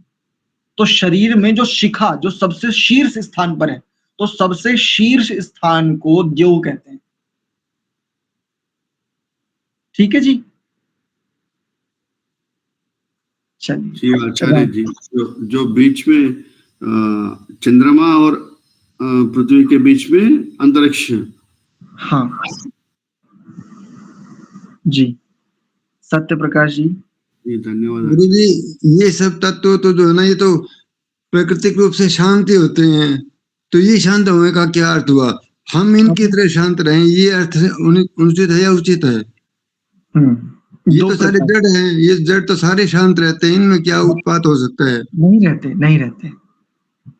तो शरीर में जो शिखा, जो सबसे शीर्ष स्थान पर है, तो सबसे शीर्ष स्थान को द्योह कहते हैं। ठीक है जी? चलिए आचार्य जी, जो बीच में चंद्रमा और पृथ्वी के बीच में अंतरिक्ष। हाँ जी, सत्य प्रकाश जी। धन्यवाद गुरु जी। ये सब तत्व तो जो है ना, ये तो प्राकृतिक रूप से शांति होते हैं, तो ये शांत होने का क्या अर्थ हुआ? हम इनकी तरह शांत रहें, ये अर्थ उचित है या उचित है? ये तो सारे जड़ हैं, ये जड़ तो सारे शांत रहते हैं, इनमें क्या उत्पात हो सकता है? नहीं रहते, नहीं रहते,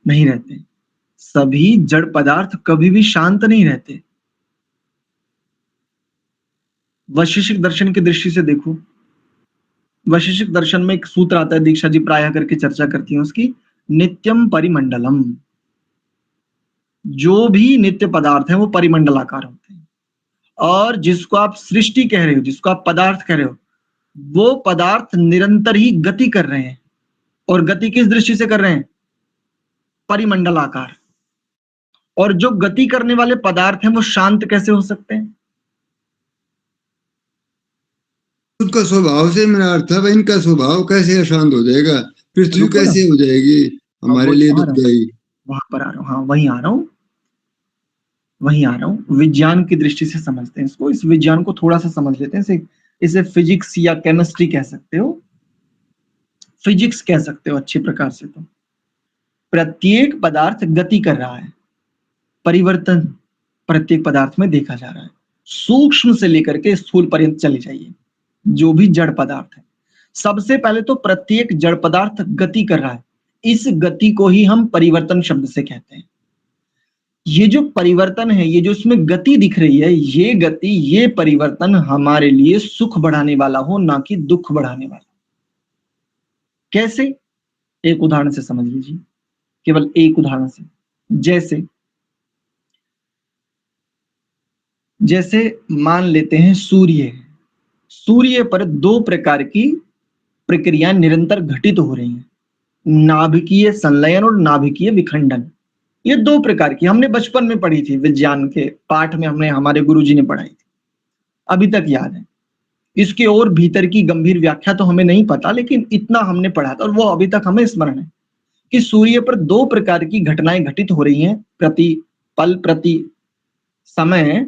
नहीं रहते। सभी जड़ पदार्थ कभी भी शांत नहीं रहते। वैशेषिक दर्शन की दृष्टि से देखो, वैशेषिक दर्शन में एक सूत्र आता है, दीक्षा जी प्रायः करके चर्चा करती हैं उसकी, नित्यम परिमंडलम। जो भी नित्य पदार्थ है वो परिमंडलाकार होते हैं, और जिसको आप सृष्टि कह रहे हो, जिसको आप पदार्थ कह रहे हो, वो पदार्थ निरंतर ही गति कर रहे हैं। और गति किस दृष्टि से कर रहे हैं? परिमंडलाकार। और जो गति करने वाले पदार्थ हैं वो शांत कैसे हो सकते हैं? उसका स्वभाव से मेरा अर्थ है, इनका स्वभाव कैसे अशांत हो जाएगा? पृथ्वी कैसे हो जाएगी हमारे लिए दुखदायी? वहां पर आ रहा हूँ, हाँ वहीं आ रहा हूँ, वहीं आ रहा हूँ। विज्ञान की दृष्टि से समझते हैं इसको, इस विज्ञान को थोड़ा सा समझ लेते हैं। इसे फिजिक्स या केमिस्ट्री कह सकते हो, फिजिक्स कह सकते हो अच्छे प्रकार से। तो प्रत्येक पदार्थ गति कर रहा है, परिवर्तन प्रत्येक पदार्थ में देखा जा रहा है। सूक्ष्म से लेकर के स्थूल पर्यंत चले जाइए, जो भी जड़ पदार्थ है, सबसे पहले तो प्रत्येक जड़ पदार्थ गति कर रहा है। इस गति को ही हम परिवर्तन शब्द से कहते हैं। ये जो परिवर्तन है, ये जो इसमें गति दिख रही है, ये गति, ये परिवर्तन हमारे लिए सुख बढ़ाने वाला हो, ना कि दुख बढ़ाने वाला। कैसे? एक उदाहरण से समझ लीजिए, केवल एक उदाहरण से। जैसे मान लेते हैं सूर्य पर दो प्रकार की प्रक्रियाएं निरंतर घटित हो रही हैं, नाभिकीय संलयन और नाभिकीय विखंडन। ये दो प्रकार की हमने बचपन में पढ़ी थी, विज्ञान के पाठ में हमने, हमारे गुरुजी ने पढ़ाई थी, अभी तक याद है। इसके और भीतर की गंभीर व्याख्या तो हमें नहीं पता, लेकिन इतना हमने पढ़ा था और वो अभी तक हमें स्मरण है कि सूर्य पर दो प्रकार की घटनाएं घटित हो रही हैं प्रति पल प्रति समय,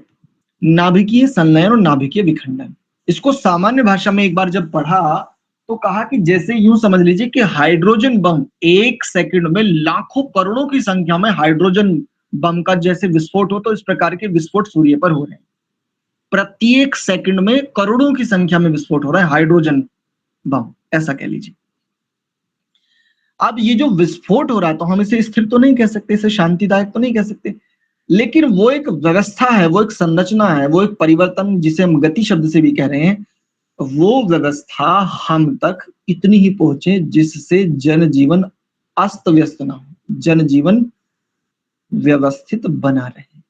नाभिकीय संलयन और नाभिकीय विखंडन। इसको सामान्य भाषा में एक बार जब पढ़ा तो कहा कि जैसे यूं समझ लीजिए कि हाइड्रोजन बम एक सेकंड में लाखों करोड़ों की संख्या में हाइड्रोजन बम का जैसे विस्फोट हो, तो इस प्रकार के विस्फोट सूर्य पर हो रहे हैं। प्रत्येक सेकंड में करोड़ों की संख्या में विस्फोट हो रहा है हाइड्रोजन बम, ऐसा कह लीजिए। अब ये जो विस्फोट हो रहा है, तो हम इसे स्थिर तो नहीं कह सकते, इसे शांतिदायक तो नहीं कह सकते, लेकिन वो एक व्यवस्था है, वो एक संरचना है, वो एक परिवर्तन, जिसे हम गति शब्द से भी कह रहे हैं। वो व्यवस्था हम तक इतनी ही पहुंचे जिससे जनजीवन अस्त व्यस्त ना हो, जनजीवन व्यवस्थित बना रहे।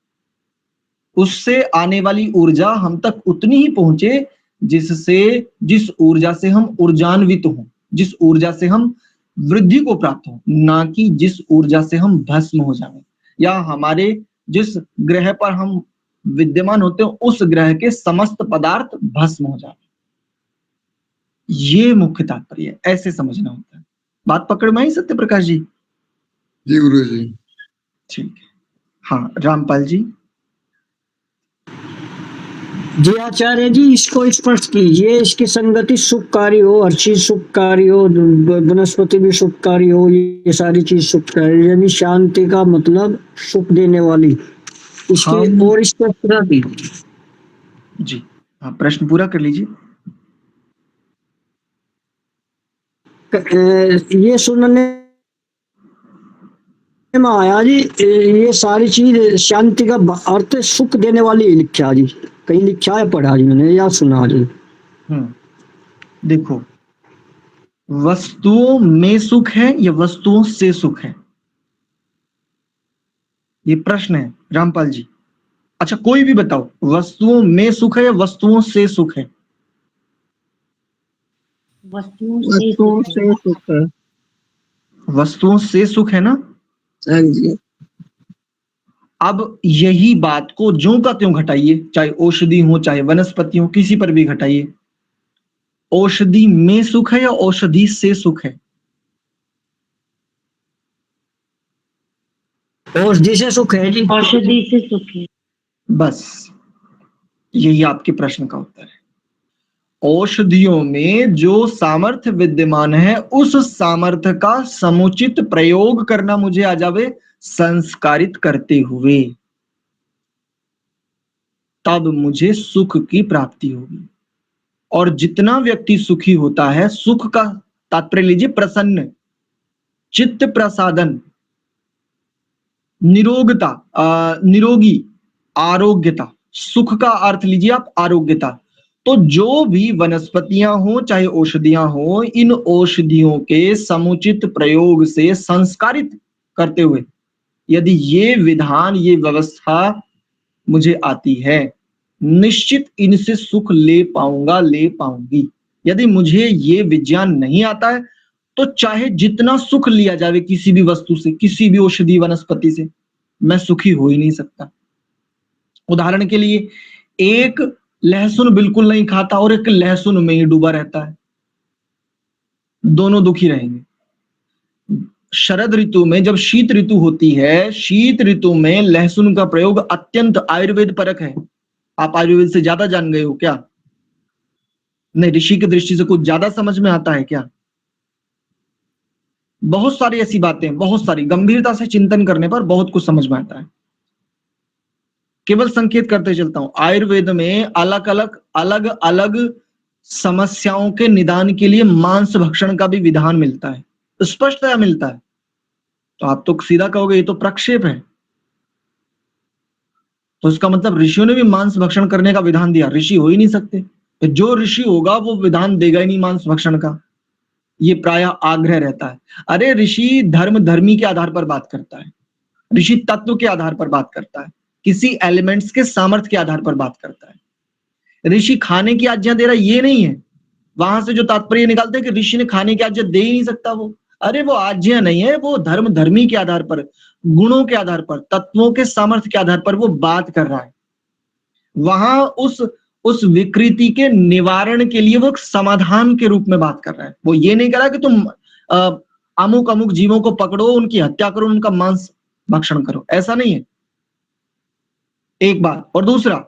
उससे आने वाली ऊर्जा हम तक उतनी ही पहुंचे जिस ऊर्जा से हम ऊर्जान्वित हों, जिस ऊर्जा से हम वृद्धि को प्राप्त हो, ना कि जिस ऊर्जा से हम भस्म हो जाएं या हमारे जिस ग्रह पर हम विद्यमान होते हैं उस ग्रह के समस्त पदार्थ भस्म हो जाए। ये मुख्य तात्पर्य है, ऐसे समझना होता है। बात पकड़ में आई सत्य प्रकाश जी? जी गुरु जी। ठीक है, हाँ रामपाल जी। जी आचार्य जी, इसको स्पष्ट कीजिए। इसकी संगति सुखकारी हो, हर चीज सुखकारी हो, वनस्पति भी सुखकारी हो, ये सारी चीज सुखकारी, यानी शांति का मतलब सुख देने वाली। इसकी और स्पष्टता कीजिए। जी हाँ, प्रश्न पूरा कर लीजिए। ये सुनने में आया जी, ये सारी चीज शांति का अर्थ सुख देने वाली लिखा जी, कहीं लिखा है, पढ़ा जी मैंने या सुना जी। देखो, वस्तुओं में सुख है या वस्तुओं से सुख है, ये प्रश्न है रामपाल जी। अच्छा कोई भी बताओ, वस्तुओं में सुख है या वस्तुओं से सुख है? वस्तुओं से सुख है। वस्तुओं से सुख है ना? हाँ जी। अब यही बात को ज्यों का त्यों घटाइए, चाहे औषधि हो चाहे वनस्पति हो, किसी पर भी घटाइए। औषधि में सुख है या औषधि से सुख है? औषधि से सुख है जी। औषधि से सुख है। बस यही आपके प्रश्न का उत्तर है। औषधियों में जो सामर्थ्य विद्यमान है उस सामर्थ्य का समुचित प्रयोग करना मुझे आ जावे संस्कारित करते हुए, तब मुझे सुख की प्राप्ति होगी। और जितना व्यक्ति सुखी होता है, सुख का तात्पर्य लीजिए प्रसन्न, चित्त प्रसादन, निरोगता, निरोगी, आरोग्यता। सुख का अर्थ लीजिए आप आरोग्यता। तो जो भी वनस्पतियां हो चाहे औषधियां हो, इन औषधियों के समुचित प्रयोग से संस्कारित करते हुए यदि ये विधान, ये व्यवस्था मुझे आती है, निश्चित इनसे सुख ले पाऊंगा, ले पाऊंगी। यदि मुझे ये विज्ञान नहीं आता है तो चाहे जितना सुख लिया जावे किसी भी वस्तु से, किसी भी औषधि वनस्पति से, मैं सुखी हो ही नहीं सकता। उदाहरण के लिए, एक लहसुन बिल्कुल नहीं खाता और एक लहसुन में ही डूबा रहता है, दोनों दुखी रहेंगे। शरद ऋतु में जब शीत ऋतु होती है, शीत ऋतु में लहसुन का प्रयोग अत्यंत आयुर्वेद परक है। आप आयुर्वेद से ज्यादा जान गए हो क्या? नहीं, ऋषि की दृष्टि से कुछ ज्यादा समझ में आता है क्या? बहुत सारी ऐसी बातें, बहुत सारी गंभीरता से चिंतन करने पर बहुत कुछ समझ में आता है। केवल संकेत करते चलता हूं, आयुर्वेद में अलग अलग समस्याओं के निदान के लिए मांस भक्षण का भी विधान मिलता है, स्पष्टतया मिलता है। तो आप तो सीधा कहोगे ये तो प्रक्षेप है, तो इसका मतलब ऋषियों ने भी मांस भक्षण करने का विधान दिया। ऋषि हो ही नहीं सकते, तो जो ऋषि होगा वो विधान देगा ही नहीं मांस भक्षण का, ये प्रायः आग्रह रहता है। अरे ऋषि धर्मी के आधार पर बात करता है, ऋषि तत्व के आधार पर बात करता है, किसी एलिमेंट्स के सामर्थ्य के आधार पर बात करता है। ऋषि खाने की आज्ञा दे रहा ये नहीं है, वहां से जो तात्पर्य निकालते हैं कि ऋषि ने खाने की आज्ञा दे ही नहीं सकता वो, अरे वो आज्ञा नहीं है, वो धर्मी के आधार पर, गुणों के आधार पर, तत्वों के सामर्थ्य के आधार पर वो बात कर रहा है। वहां उस विकृति के निवारण के लिए वो एक समाधान के रूप में बात कर रहा है। वो ये नहीं कर रहा कि तुम अमुक अमुक जीवों को पकड़ो, उनकी हत्या करो, उनका मांस भक्षण करो, ऐसा नहीं है। एक बात। और दूसरा,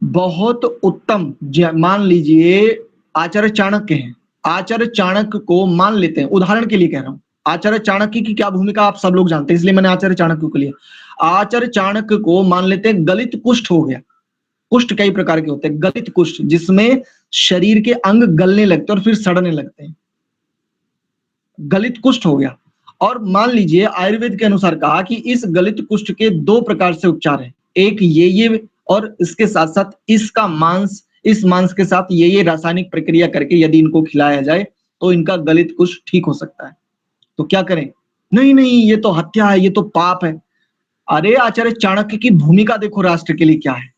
बहुत उत्तम, मान लीजिए आचार्य चाणक्य हैं, आचार्य चाणक्य को मान लेते हैं, उदाहरण के लिए कह रहा हूं, आचार्य चाणक्य की क्या भूमिका आप सब लोग जानते हैं, इसलिए मैंने आचार्य चाणक्य को लिया। आचार्य चाणक्य को मान लेते हैं गलित कुष्ठ हो गया। कुष्ठ कई प्रकार के होते हैं, गलित कुष्ठ जिसमें शरीर के अंग गलने लगते हैं और फिर सड़ने लगते हैं, गलित कुष्ठ हो गया। और मान लीजिए आयुर्वेद के अनुसार कहा कि इस गलित कुष्ठ के दो प्रकार से उपचार है, एक ये और इसके साथ साथ इसका मांस, इस मांस के साथ ये रासायनिक प्रक्रिया करके यदि इनको खिलाया जाए तो इनका गलित कुष्ठ ठीक हो सकता है। तो क्या करें? नहीं ये तो हत्या है, ये तो पाप है। अरे आचार्य चाणक्य की भूमिका देखो राष्ट्र के लिए क्या है।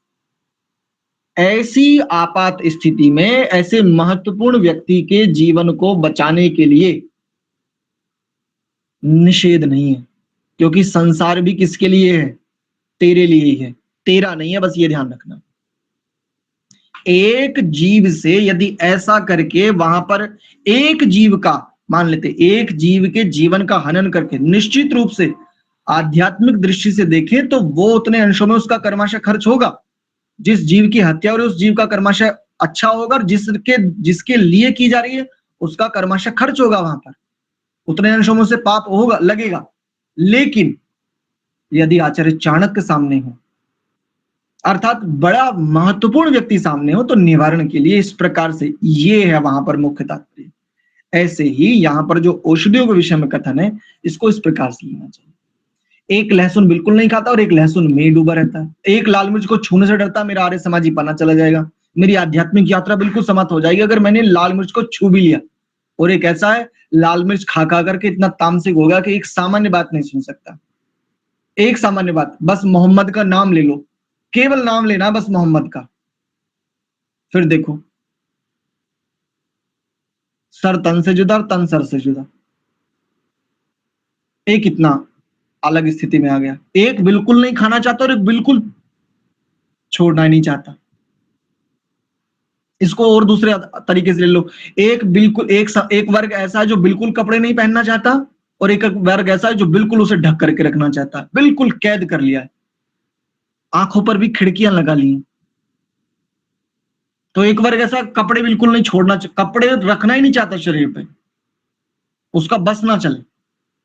ऐसी आपात स्थिति में ऐसे महत्वपूर्ण व्यक्ति के जीवन को बचाने के लिए निषेध नहीं है, क्योंकि संसार भी किसके लिए है? तेरे लिए ही है, तेरा नहीं है, बस ये ध्यान रखना। एक जीव से यदि ऐसा करके वहां पर एक जीव का, मान लेते एक जीव के जीवन का हनन करके, निश्चित रूप से आध्यात्मिक दृष्टि से देखें तो वो उतने अंशों में उसका कर्माशय खर्च होगा। जिस जीव की हत्या हो रही है उस जीव का कर्माशय अच्छा होगा, और जिसके लिए की जा रही है उसका कर्माशय खर्च होगा, वहां पर उतने अंशों में से पाप होगा, लगेगा। लेकिन यदि आचार्य चाणक्य सामने हो, अर्थात बड़ा महत्वपूर्ण व्यक्ति सामने हो, तो निवारण के लिए इस प्रकार से, ये है वहां पर मुख्य तात्पर्य। ऐसे ही यहाँ पर जो औषधियों के विषय में कथन है, इसको इस प्रकार से लेना चाहिए। एक लहसुन बिल्कुल नहीं खाता और एक लहसुन में डूबा रहता है। एक लाल मिर्च को छूने से डरता, मेरा आर्य समाजी पना चला जाएगा, मेरी आध्यात्मिक यात्रा बिल्कुल समाप्त हो जाएगी अगर मैंने लाल मिर्च को छू भी लिया। और एक ऐसा है, लाल मिर्च खा खा करके इतना तामसिक हो गया कि एक सामान्य बात नहीं सुन सकता। एक सामान्य बात, बस मोहम्मद का नाम ले लो, केवल नाम लेना बस मोहम्मद का, फिर देखो सर तन से जुदा और तन सर से जुदा। एक इतना अलग स्थिति में आ गया, एक बिल्कुल नहीं खाना चाहता और एक बिल्कुल छोड़ना ही नहीं चाहता। इसको और दूसरे तरीके से ले लो, एक बिल्कुल एक वर्ग ऐसा है जो बिल्कुल कपड़े नहीं पहनना चाहता, और एक वर्ग ऐसा है जो बिल्कुल उसे ढक करके रखना चाहता है, बिल्कुल कैद कर लिया है, आंखों पर भी खिड़कियां लगा ली। तो एक वर्ग ऐसा कपड़े बिल्कुल नहीं छोड़ना, कपड़े रखना ही नहीं चाहता शरीर पे, उसका बस ना चले।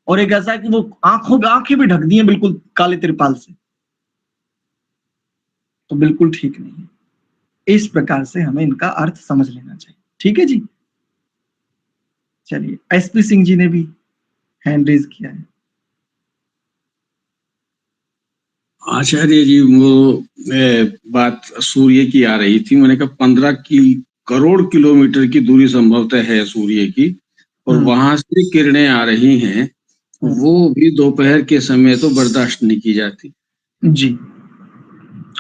और एक ऐसा है कि वो आंखें भी ढक दी हैं बिल्कुल काले त्रिपाल से, तो बिल्कुल ठीक नहीं है। इस प्रकार से हमें इनका अर्थ समझ लेना चाहिए। ठीक है जी, चलिए एसपी सिंह जी ने भी हैंड रेज किया है। आचार्य जी, वो बात सूर्य की आ रही थी, मैंने कहा 15 करोड़ किलोमीटर की दूरी संभवतः है सूर्य की, और वहां से किरणें आ रही हैं, वो भी दोपहर के समय तो बर्दाश्त नहीं की जाती जी।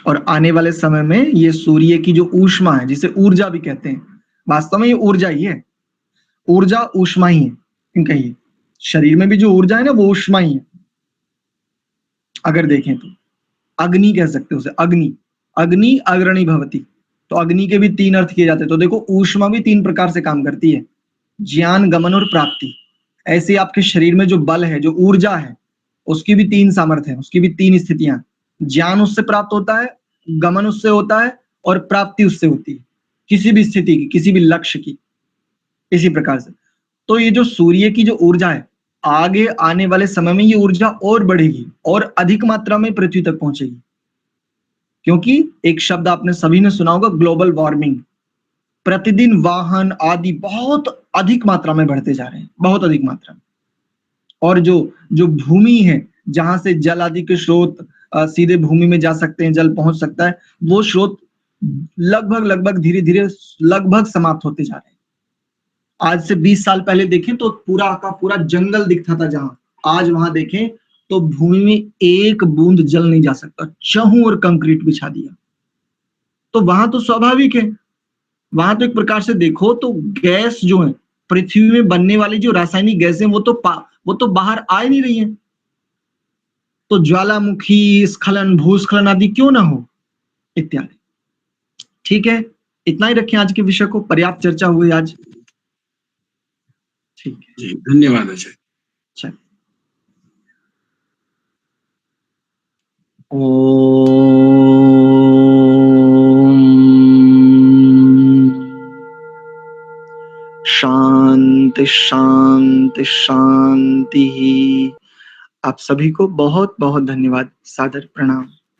और आने वाले समय में ये सूर्य की जो ऊष्मा है, जिसे ऊर्जा भी कहते हैं, वास्तव में ये ऊर्जा ही है, ऊर्जा ऊष्मा ही है, कहिए शरीर में भी जो ऊर्जा है ना वो ऊष्मा ही है। अगर देखें तो अग्नि कह सकते हो उसे, अग्नि, अग्नि अग्रणी भवती, तो अग्नि के भी 3 अर्थ किए जाते हैं। तो देखो ऊष्मा भी 3 प्रकार से काम करती है, ज्ञान, गमन और प्राप्ति। ऐसे आपके शरीर में जो बल है, जो ऊर्जा है, उसकी भी 3 सामर्थ्य है, उसकी भी 3 स्थितियां। ज्ञान उससे प्राप्त होता है, गमन उससे होता है, और प्राप्ति उससे होती है, किसी भी स्थिति की, किसी भी लक्ष्य की, इसी प्रकार से। तो ये जो सूर्य की जो ऊर्जा है, आगे आने वाले समय में ये ऊर्जा और बढ़ेगी और अधिक मात्रा में पृथ्वी तक पहुंचेगी, क्योंकि एक शब्द आपने सभी ने सुना होगा, ग्लोबल वार्मिंग। प्रतिदिन वाहन आदि बहुत अधिक मात्रा में बढ़ते जा रहे हैं, बहुत अधिक मात्रा में। और जो भूमि है, जहां से जल आदि के स्रोत सीधे भूमि में जा सकते हैं, जल पहुंच सकता है, वो स्रोत लगभग धीरे धीरे लगभग समाप्त होते जा रहे हैं। आज से 20 साल पहले देखें तो पूरा का पूरा जंगल दिखता था जहां, आज वहां देखें तो भूमि में एक बूंद जल नहीं जा सकता, चहु और कंक्रीट बिछा दिया। तो वहां तो स्वाभाविक है, वहां तो एक प्रकार से देखो तो गैस जो है, पृथ्वी में बनने वाली जो रासायनिक गैसें, वो तो बाहर आ ही नहीं रही है। तो ज्वालामुखी स्खलन, भूस्खलन आदि क्यों ना हो, इत्यादि। ठीक है, इतना ही रखें आज के विषय को, पर्याप्त चर्चा हुई आज। ठीक है जी, धन्यवाद आचार्य। चलिए, ओम शांति शांति शांति। आप सभी को बहुत बहुत धन्यवाद, सादर प्रणाम।